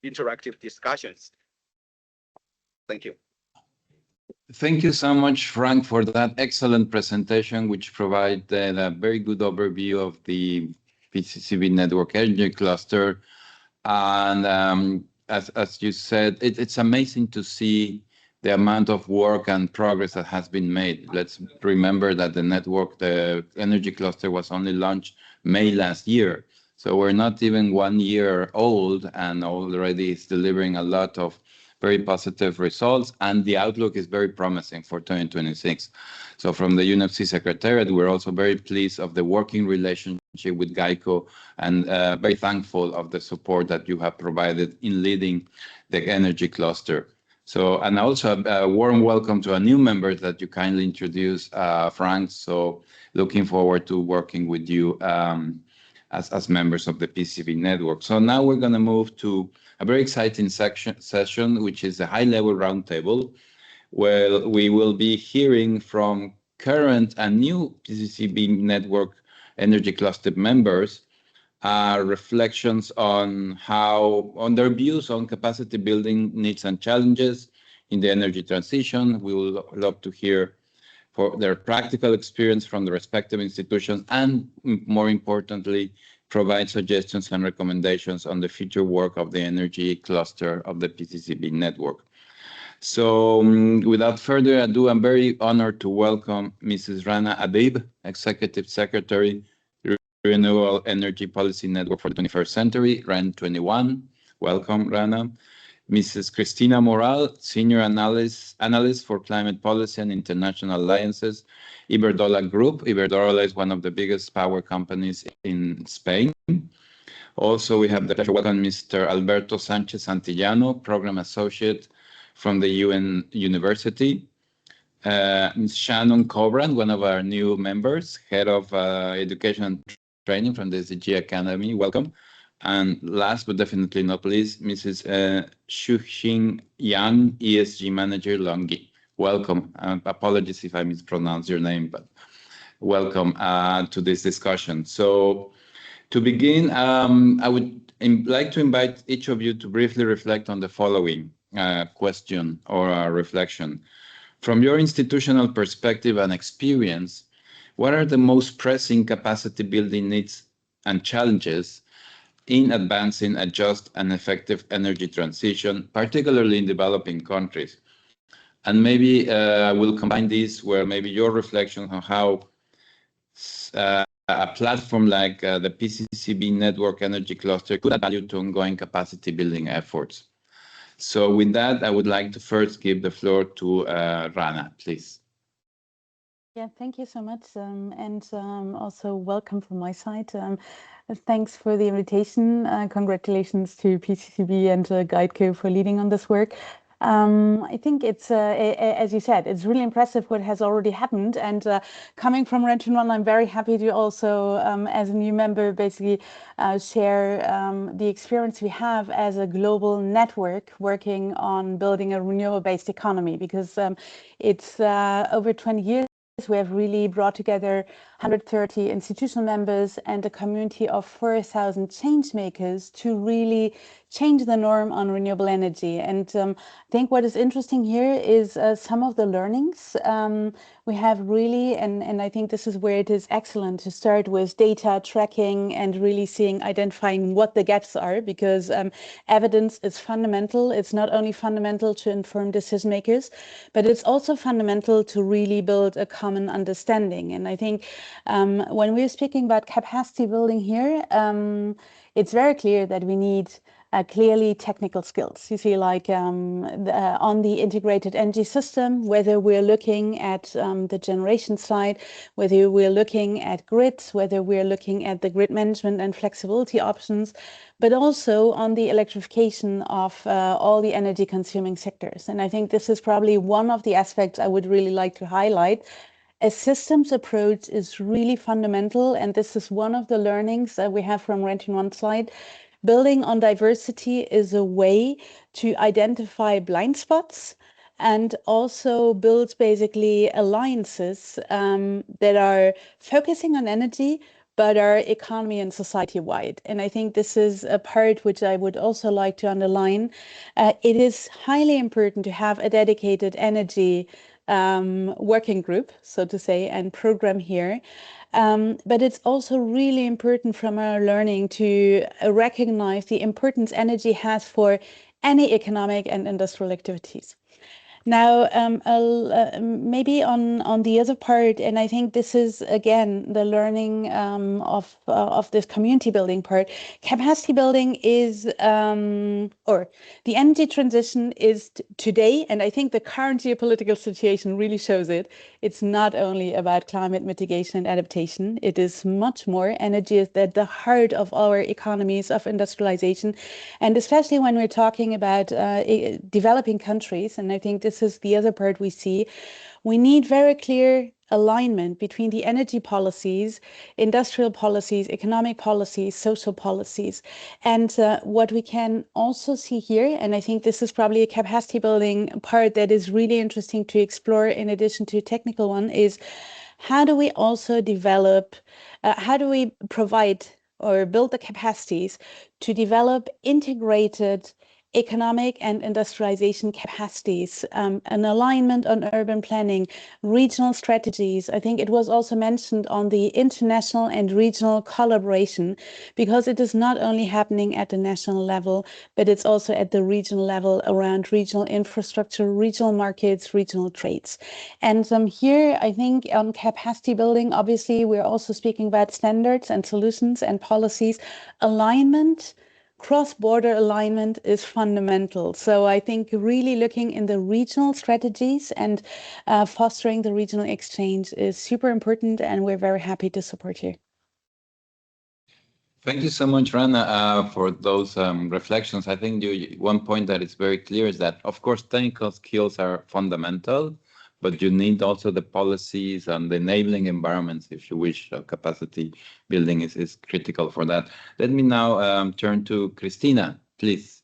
S8: interactive discussions. Thank you.
S4: Thank you so much, Frank, for that excellent presentation, which provided a very good overview of the PCCB Network Energy Cluster And as you said, it's amazing to see the amount of work and progress that has been made. Let's remember that the energy cluster was only launched May last year. So we're not even 1 year old, and already it's delivering a lot of very positive results, and the outlook is very promising for 2026. So from the UNFC Secretariat, we're also very pleased of the working relationship with GEICO, and very thankful of the support that you have provided in leading the energy cluster. So, and also a warm welcome to our new members that you kindly introduced, Frank. So looking forward to working with you as members of the PCCB network. So now we're going to move to a very exciting session, which is a high-level roundtable, where we will be hearing from current and new PCCB network energy cluster members reflections on their views on capacity building needs and challenges in the energy transition. We will love to hear for their practical experience from the respective institutions, and more importantly, provide suggestions and recommendations on the future work of the energy cluster of the PCCB network. So without further ado, I'm very honored to welcome Mrs. Rana Adib, Executive Secretary, Renewable Energy Policy Network for the 21st Century, REN 21. Welcome, Rana. Mrs. Cristina Moral, Senior Analyst for Climate Policy and International Alliances, Iberdrola Group. Iberdrola is one of the biggest power companies in Spain. Also, we have the pleasure of welcoming Mr. Alberto Sanchez Santillano, Program Associate from the UN University. Ms. Shannon Cobran, one of our new members, Head of Education and Training from the SDG Academy. Welcome. And last but definitely not least, Mrs. Shuxing Yang, ESG Manager, Longi. Welcome. Apologies if I mispronounce your name, but welcome to this discussion. So to begin, I would like to invite each of you to briefly reflect on the following question or reflection. From your institutional perspective and experience, what are the most pressing capacity building needs and challenges in advancing a just and effective energy transition, particularly in developing countries? And maybe I will combine this where maybe your reflection on how a platform like the PCCB Network Energy Cluster could add value to ongoing capacity building efforts. So with that, I would like to first give the floor to Rana, please.
S9: Yeah, thank you so much. And also welcome from my side. Thanks for the invitation. Congratulations to PCCB and GEICO for leading on this work. I think it's, as you said, it's really impressive what has already happened. And coming from REN 21, I'm very happy to also, as a new member, basically share the experience we have as a global network working on building a renewable-based economy, because it's over 20 years. We have really brought together 130 institutional members and a community of 4,000 change makers to really change the norm on renewable energy. And I think what is interesting here is some of the learnings we have really, and I think this is where it is excellent to start with data tracking and really identifying what the gaps are, because evidence is fundamental. It's not only fundamental to inform decision makers, but it's also fundamental to really build a common understanding. And I think when we're speaking about capacity building here, it's very clear that we need clearly technical skills. You see, like on the integrated energy system, whether we're looking at the generation side, whether we're looking at grids, whether we're looking at the grid management and flexibility options, but also on the electrification of all the energy consuming sectors. And I think this is probably one of the aspects I would really like to highlight. A systems approach is really fundamental, and this is one of the learnings that we have from REN 21 side. Building on diversity is a way to identify blind spots and also build basically alliances that are focusing on energy, but are economy and society wide. And I think this is a part which I would also like to underline. It is highly important to have a dedicated energy working group, so to say, and program here. But it's also really important from our learning to recognize the importance energy has for any economic and industrial activities. Now, maybe on the other part, and I think this is again the learning of this community building part. Capacity building is, or the energy transition is today, and I think the current geopolitical situation really shows it. It's not only about climate mitigation and adaptation. It is much more. Energy is at the heart of our economies of industrialization, and especially when we're talking about developing countries. And I think this is the other part we see. We need very clear alignment between the energy policies, industrial policies, economic policies, social policies. And what we can also see here, and I think this is probably a capacity building part that is really interesting to explore in addition to a technical one, is how do we also develop, how do we provide or build the capacities to develop integrated economic and industrialization capacities, an alignment on urban planning, regional strategies. I think it was also mentioned on the international and regional collaboration, because it is not only happening at the national level, but it's also at the regional level around regional infrastructure, regional markets, regional trades. And here, I think on capacity building, obviously, we're also speaking about standards and solutions and policies. Alignment, cross-border alignment is fundamental. So I think really looking in the regional strategies and fostering the regional exchange is super important, and we're very happy to support here.
S4: Thank you so much, Rana, for those reflections. I think one point that is very clear is that, of course, technical skills are fundamental, but you need also the policies and the enabling environments, if you wish. Capacity building is critical for that. Let me now turn to Christina, please.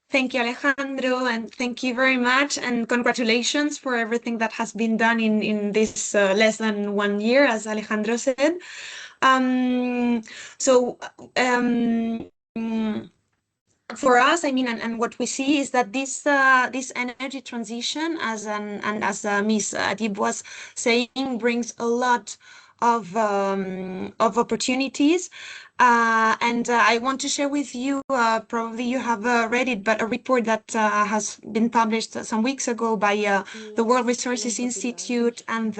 S10: Thank you, Alejandro, and thank you very much, and congratulations for everything that has been done in this less than 1 year, as Alejandro said. For us, I mean, and what we see is that this energy transition, as Ms. Adib was saying, brings a lot of opportunities. And I want to share with you, probably you have read it, but a report that has been published some weeks ago by the World Resources Institute and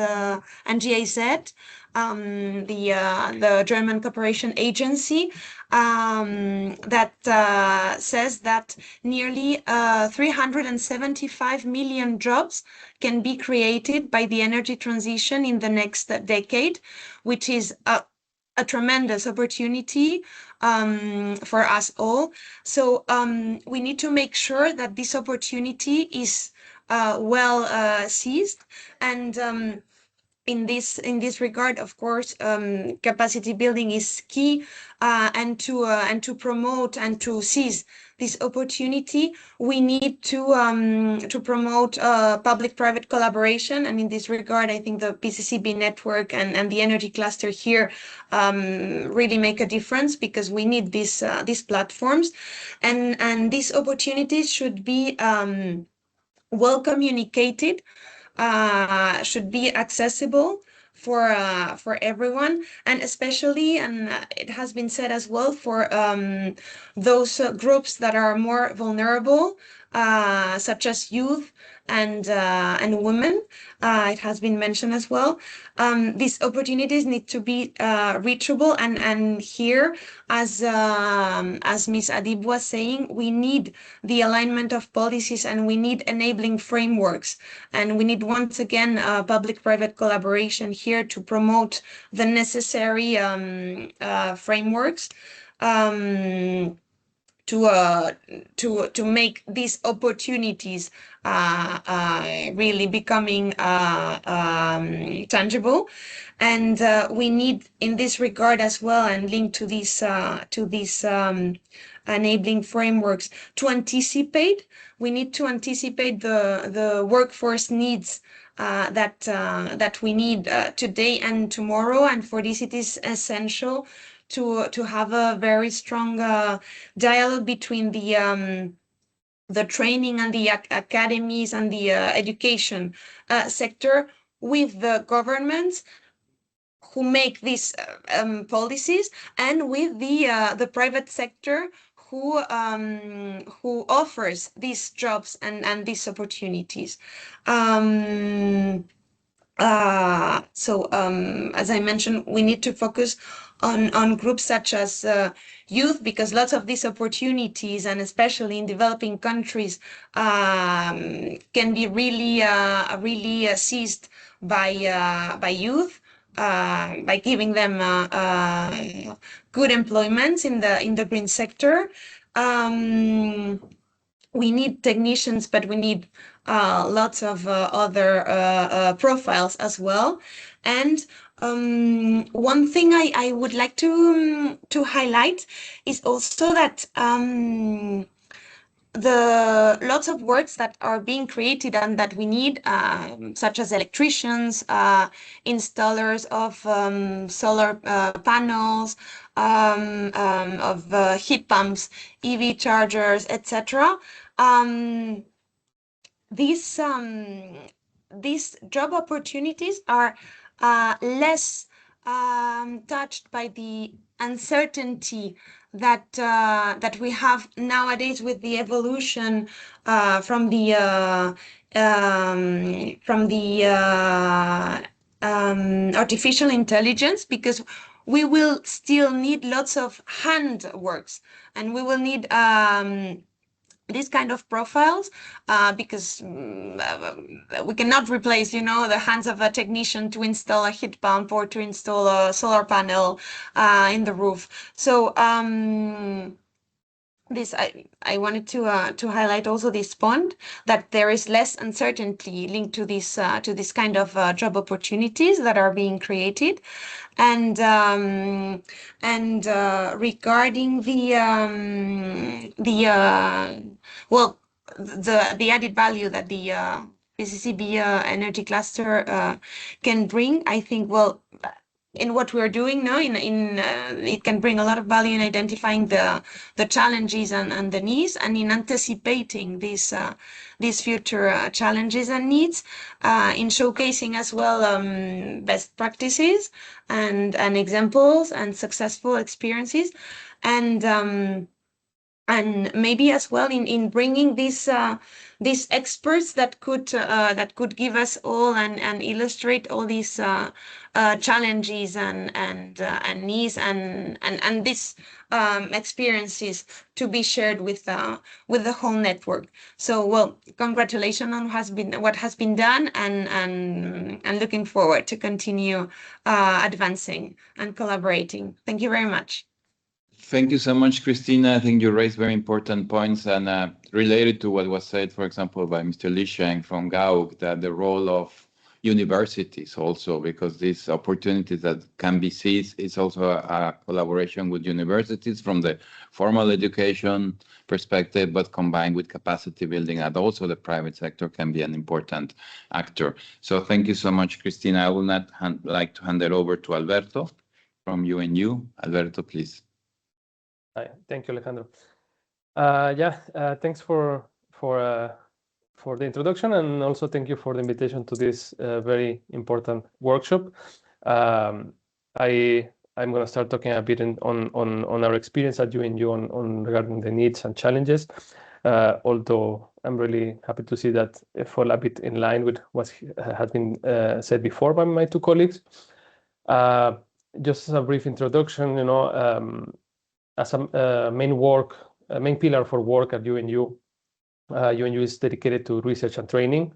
S10: GIZ, the German Cooperation Agency, that says that nearly 375 million jobs can be created by the energy transition in the next decade, which is a tremendous opportunity for us all. So we need to make sure that this opportunity is well seized, and in this regard, of course, capacity building is key, and to promote and to seize this opportunity, we need to promote public-private collaboration. And in this regard, I think the PCCB network and the energy cluster here really make a difference, because we need these platforms, and these opportunities should be well communicated, should be accessible for everyone, and especially, and it has been said as well, for those groups that are more vulnerable, such as youth and women. It has been mentioned as well. These opportunities need to be reachable, and here, as Ms. Adib was saying, we need the alignment of policies, and we need enabling frameworks, and we need, once again, public-private collaboration here to promote the necessary frameworks to make these opportunities really becoming tangible. And we need, in this regard as well, and linked to these enabling frameworks, to anticipate. We need to anticipate the workforce needs that we need today and tomorrow, and for this it is essential to have a very strong dialogue between the training and the academies and the education sector with the governments who make these policies, and with the private sector who offers these jobs and these opportunities. As I mentioned, we need to focus on groups such as youth, because lots of these opportunities, and especially in developing countries, can be really seized by youth, by giving them good employment in the green sector. We need technicians, but we need lots of other profiles as well. And one thing I would like to highlight is also that the lots of works that are being created and that we need, such as electricians, installers of solar panels, of heat pumps, EV chargers, etc. These job opportunities are less touched by the uncertainty that we have nowadays with the evolution from the artificial intelligence, because we will still need lots of hand works, and we will need these kind of profiles, because we cannot replace, the hands of a technician to install a heat pump or to install a solar panel in the roof. So this I wanted to highlight also this point, that there is less uncertainty linked to this kind of job opportunities that are being created. And regarding the added value that the PCCB energy cluster can bring, I think, in what we're doing now, it can bring a lot of value in identifying the challenges and the needs, and in anticipating these future challenges and needs, in showcasing as well best practices and examples and successful experiences, and maybe as well in bringing these experts that could give us all and illustrate all these challenges and needs and these experiences to be shared with the whole network. So, congratulations on what has been done, and looking forward to continue advancing and collaborating. Thank you very much.
S4: Thank you so much, Christina. I think you raised very important points, and related to what was said, for example, by Mr. Li Sheng from GAUK, that the role of universities also, because these opportunities that can be seized is also a collaboration with universities from the formal education perspective, but combined with capacity building, and also the private sector can be an important actor. So thank you so much, Christina. I will not like to hand it over to Alberto from UNU. Alberto, please.
S11: Hi, thank you, Alejandro. Thanks for the introduction, and also thank you for the invitation to this very important workshop. I'm going to start talking a bit on our experience at UNU on regarding the needs and challenges. Although I'm really happy to see that it fall a bit in line with what has been said before by my two colleagues. Just as a brief introduction, as a main pillar for work at UNU, UNU is dedicated to research and training,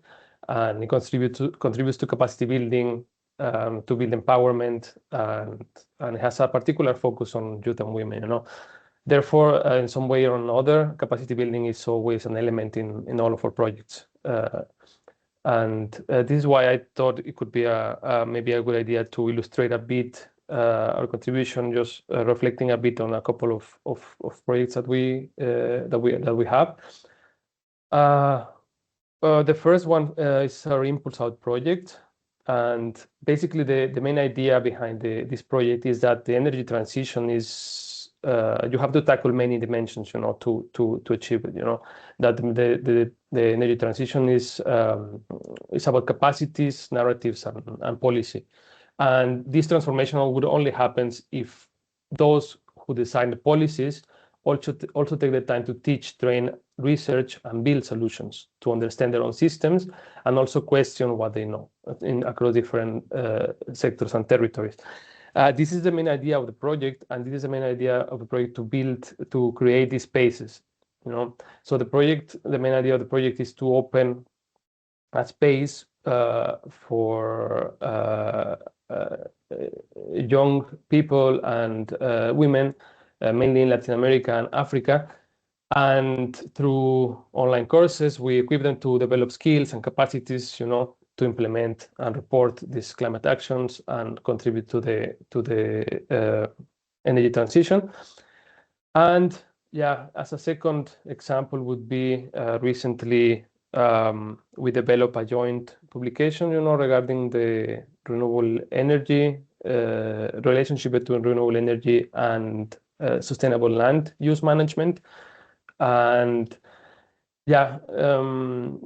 S11: and it contributes to capacity building, to build empowerment, and it has a particular focus on youth and women. Therefore, in some way or another, capacity building is always an element in all of our projects. And this is why I thought it could be maybe a good idea to illustrate a bit our contribution, just reflecting a bit on a couple of projects that we have. The first one is our Impulse Out project, and basically the main idea behind this project is that the energy transition is you have to tackle many dimensions, you know, to achieve it. You know, that the energy transition is about capacities, narratives, and policy. And this transformation would only happen if those who design the policies also take the time to teach, train, research, and build solutions to understand their own systems and also question what they know across different sectors and territories. This is the main idea of the project, and this is the main idea of the project to create these spaces. You know, so the main idea of the project is to open a space for young people and women, mainly in Latin America and Africa. And through online courses, we equip them to develop skills and capacities, you know, to implement and report these climate actions and contribute to the energy transition. And yeah, as a second example would be recently we developed a joint publication, you know, regarding the renewable energy relationship between renewable energy and sustainable land use management. And yeah,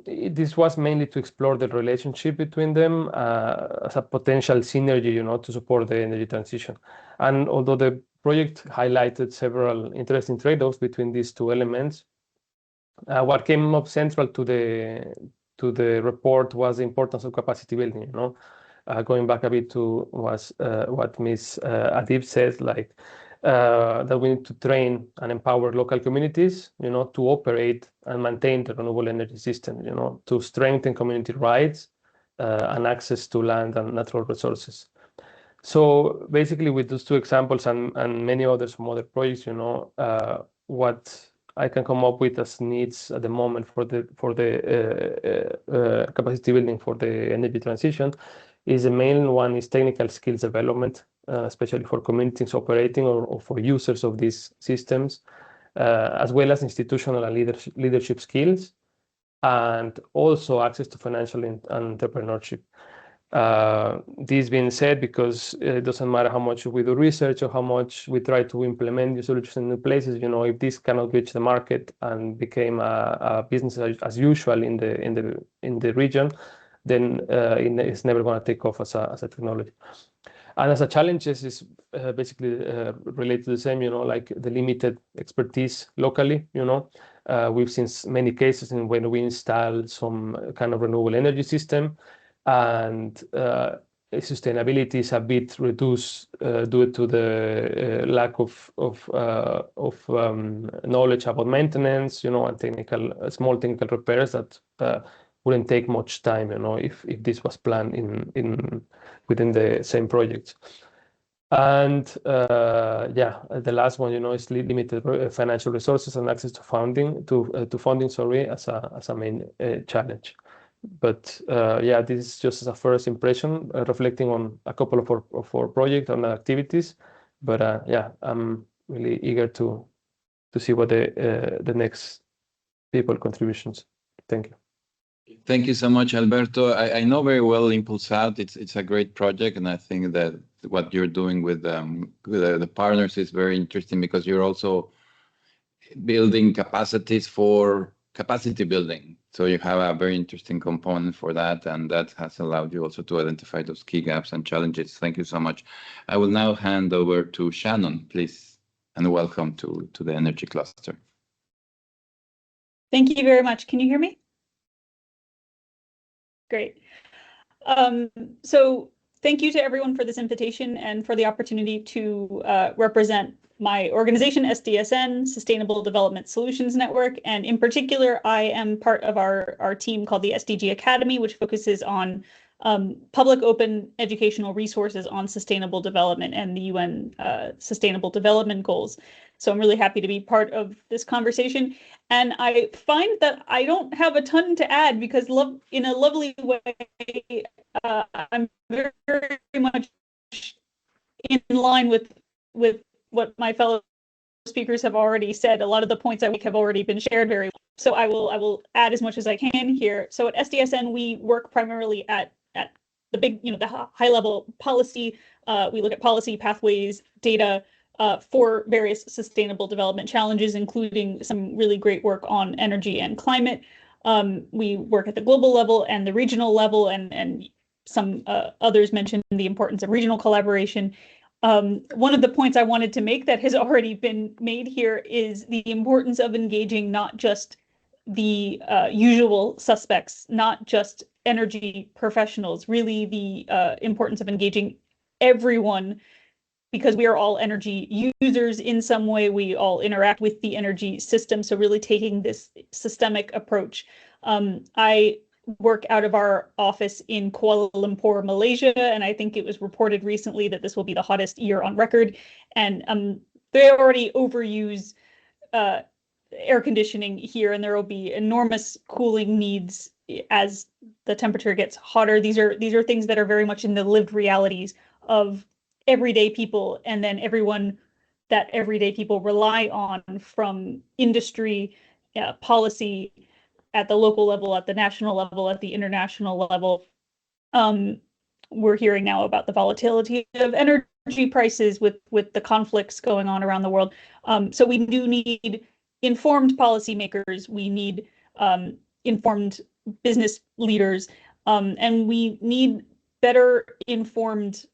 S11: this was mainly to explore the relationship between them as a potential synergy, you know, to support the energy transition. And although the project highlighted several interesting trade-offs between these two elements, what came up central to the report was the importance of capacity building. You know, going back a bit to what Ms. Adib said, like that we need to train and empower local communities, you know, to operate and maintain the renewable energy system, you know, to strengthen community rights and access to land and natural resources. So basically, with those two examples and many others from other projects, you know, what I can come up with as needs at the moment for the capacity building for the energy transition is the main one is technical skills development, especially for communities operating or for users of these systems, as well as institutional and leadership skills, and also access to financial and entrepreneurship. This being said, because it doesn't matter how much we do research or how much we try to implement new solutions in new places, you know, if this cannot reach the market and became a business as usual in the region, then it's never going to take off as a technology. And as a challenge, this is basically related to the same, you know, like the limited expertise locally, you know. We've seen many cases in when we install some kind of renewable energy system and sustainability is a bit reduced due to the lack of knowledge about maintenance, you know, and small technical repairs that wouldn't take much time, you know, if this was planned within the same project. And yeah, the last one, you know, is limited financial resources and access to funding, sorry, as a main challenge. But yeah, this is just as a first impression, reflecting on a couple of our projects and activities. But yeah, I'm really eager to see what the next people contributions. Thank you.
S4: Thank you so much, Alberto. I know very well Impulse Out. It's a great project, and I think that what you're doing with the partners is very interesting because you're also building capacities for capacity building. So you have a very interesting component for that, and that has allowed you also to identify those key gaps and challenges. Thank you so much. I will now hand over to Shannon, please, and welcome to the Energy Cluster.
S12: Thank you very much. Can you hear me? Great. So thank you to everyone for this invitation and for the opportunity to represent my organization, SDSN, Sustainable Development Solutions Network. And in particular, I am part of our team called the SDG Academy, which focuses on public open educational resources on sustainable development and the UN Sustainable Development Goals. So I'm really happy to be part of this conversation. And I find that I don't have a ton to add because in a lovely way, I'm very, very much in line with what my fellow speakers have already said. A lot of the points I make have already been shared very well. So I will add as much as I can here. So at SDSN, we work primarily at the big, the high level policy. We look at policy pathways, data, for various sustainable development challenges, including some really great work on energy and climate. We work at the global level and the regional level, and some others mentioned the importance of regional collaboration. One of the points I wanted to make that has already been made here is the importance of engaging not just the usual suspects, not just energy professionals, really the importance of engaging everyone, because we are all energy users in some way. We all interact with the energy system. So really taking this systemic approach. I work out of our office in Kuala Lumpur, Malaysia, and I think it was reported recently that this will be the hottest year on record. And they already overuse air conditioning here, and there will be enormous cooling needs as the temperature gets hotter. These are things that are very much in the lived realities of everyday people, and then everyone that everyday people rely on, from industry, policy, at the local level, at the national level, at the international level. We're hearing now about the volatility of energy prices with the conflicts going on around the world. So we do need informed policymakers. We need informed business leaders, and we need better informed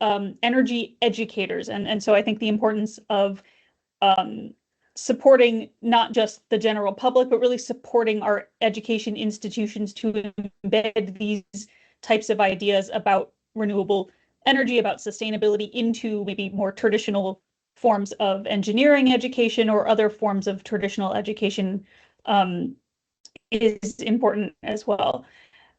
S12: energy educators. And so I think the importance of supporting not just the general public, but really supporting our education institutions to embed these types of ideas about renewable energy, about sustainability, into maybe more traditional forms of engineering education or other forms of traditional education is important as well.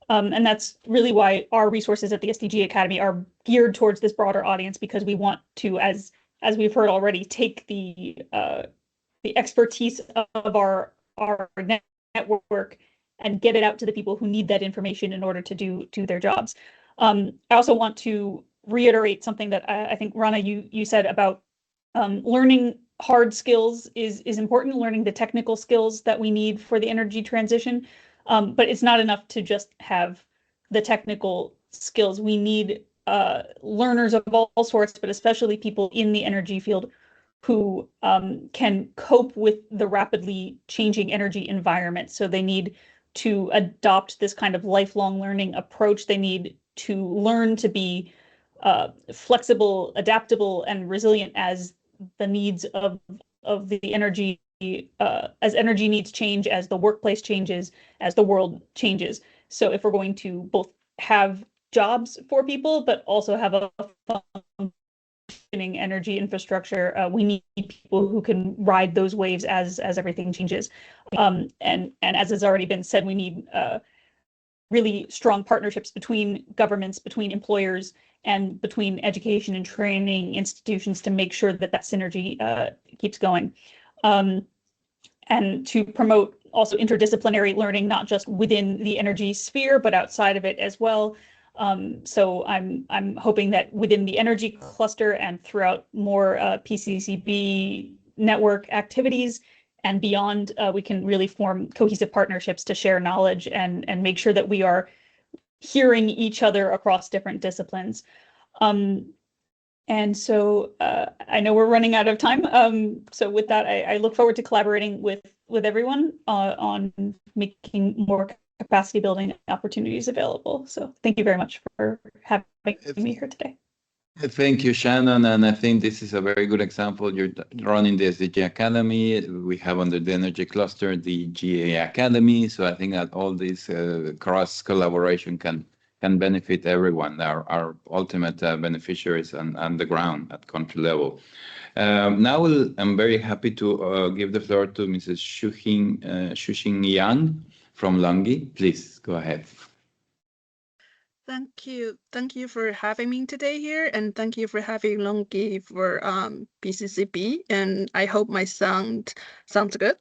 S12: And that's really why our resources at the SDG Academy are geared towards this broader audience, because we want to, as we've heard already, take the expertise of our network and get it out to the people who need that information in order to do their jobs. I also want to reiterate something that I think, Rana, you said about learning hard skills is important, learning the technical skills that we need for the energy transition. But it's not enough to just have the technical skills. We need learners of all sorts, but especially people in the energy field who can cope with the rapidly changing energy environment. So they need to adopt this kind of lifelong learning approach. They need to learn to be flexible, adaptable, and resilient as the needs of the energy, as energy needs change, as the workplace changes, as the world changes. So if we're going to both have jobs for people, but also have a functioning energy infrastructure, we need people who can ride those waves as everything changes. And as has already been said, we need really strong partnerships between governments, between employers, and between education and training institutions to make sure that synergy keeps going. And to promote also interdisciplinary learning, not just within the energy sphere, but outside of it as well. So I'm hoping that within the energy cluster and throughout more PCCB network activities and beyond, we can really form cohesive partnerships to share knowledge and make sure that we are hearing each other across different disciplines. And so I know we're running out of time. So with that, I look forward to collaborating with everyone on making more capacity building opportunities available. So thank you very much for having me here today.
S4: Thank you, Shannon. And I think this is a very good example. You're running the SDG Academy. We have under the Energy Cluster the GA Academy. So I think that all this cross collaboration can benefit everyone, our ultimate beneficiaries on the ground at country level. Now I'm very happy to give the floor to Mrs. Shuxing Yang from LONGi. Please go ahead.
S13: Thank you. Thank you for having me today here, and thank you for having LONGi for PCCB. And I hope my sounds good.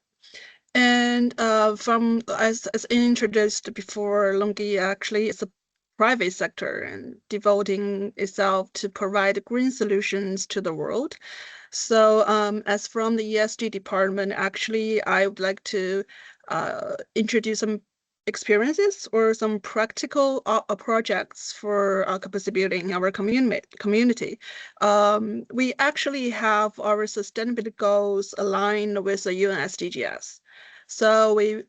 S13: And as introduced before, LONGi actually is a private sector and devoting itself to provide green solutions to the world. So as from the ESG department, actually, I would like to introduce some experiences or some practical projects for capacity building in our community. We actually have our sustainability goals aligned with the UN SDGs. So we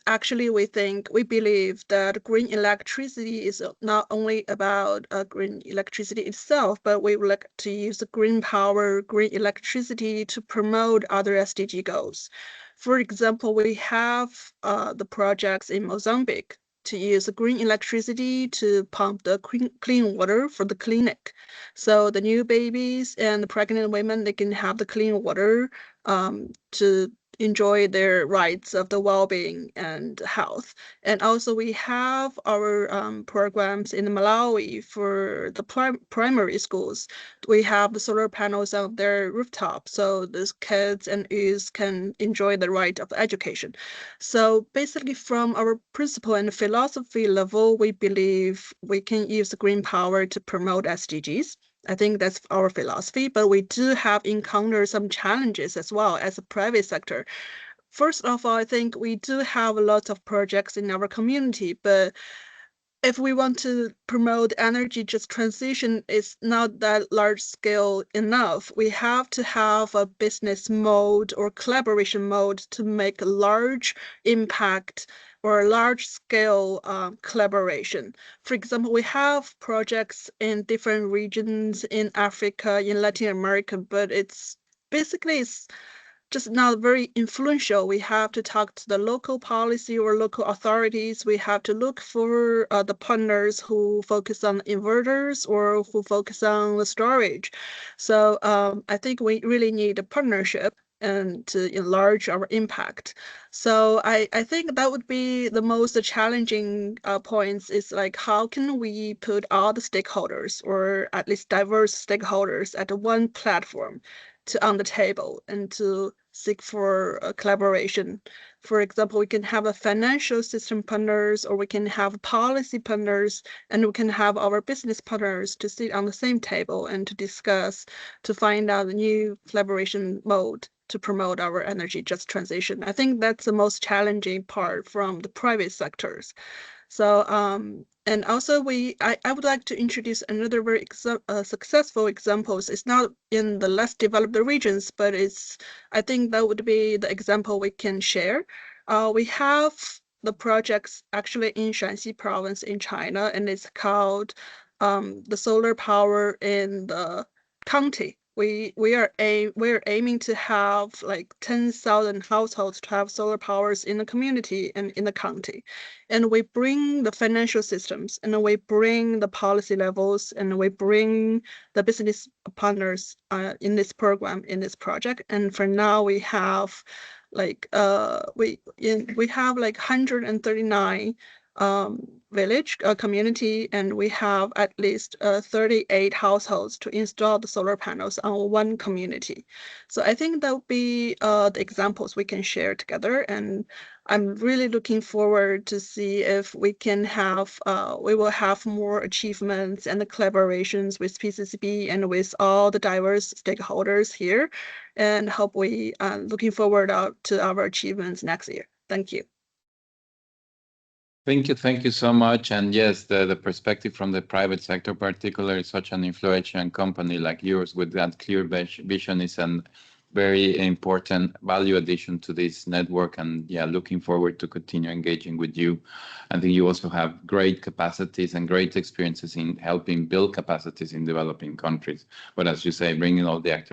S13: believe that green electricity is not only about green electricity itself, but we would like to use the green power, green electricity to promote other SDG goals. For example, we have the projects in Mozambique to use green electricity to pump the clean water for the clinic. So the new babies and the pregnant women, they can have the clean water to enjoy their rights of the well-being and health. And also we have our programs in Malawi for the primary schools. We have the solar panels on their rooftop, so the kids and youth can enjoy the right of education. So basically from our principle and philosophy level, we believe we can use the green power to promote SDGs. I think that's our philosophy, but we do have encountered some challenges as well as a private sector. First of all, I think we do have a lot of projects in our community, but if we want to promote energy just transition, it's not that large scale enough. We have to have a business mode or collaboration mode to make a large impact or a large scale collaboration. For example, we have projects in different regions in Africa, in Latin America, but it's just not very influential. We have to talk to the local policy or local authorities. We have to look for the partners who focus on inverters or who focus on the storage. So I think we really need a partnership and to enlarge our impact. So I think that would be the most challenging points is like, how can we put all the stakeholders or at least diverse stakeholders at one platform on the table and to seek for a collaboration. For example, we can have a financial system partners, or we can have policy partners, and we can have our business partners to sit on the same table and to discuss, to find out a new collaboration mode to promote our energy just transition. I think that's the most challenging part from the private sectors. So, and also I would like to introduce another very successful examples. It's not in the less developed regions, but I think that would be the example we can share. We have the projects actually in Shanxi province in China, and it's called the solar power in the county. We're aiming to have like 10,000 households to have solar powers in the community and in the county. And we bring the financial systems, and we bring the policy levels, and we bring the business partners in this program, in this project. And for now, we have like we have like 139 village community, and we have at least 38 households to install the solar panels on one community. So I think that would be the examples we can share together, and I'm really looking forward to see if we can have we will have more achievements and the collaborations with PCCB and with all the diverse stakeholders here, and hope we looking forward to our achievements next year. Thank you.
S4: Thank you so much. And yes, the perspective from the private sector, particularly such an influential company like yours with that clear vision, is a very important value addition to this network. And yeah, looking forward to continue engaging with you. I think you also have great capacities and great experiences in helping build capacities in developing countries. But as you say, bringing all the actors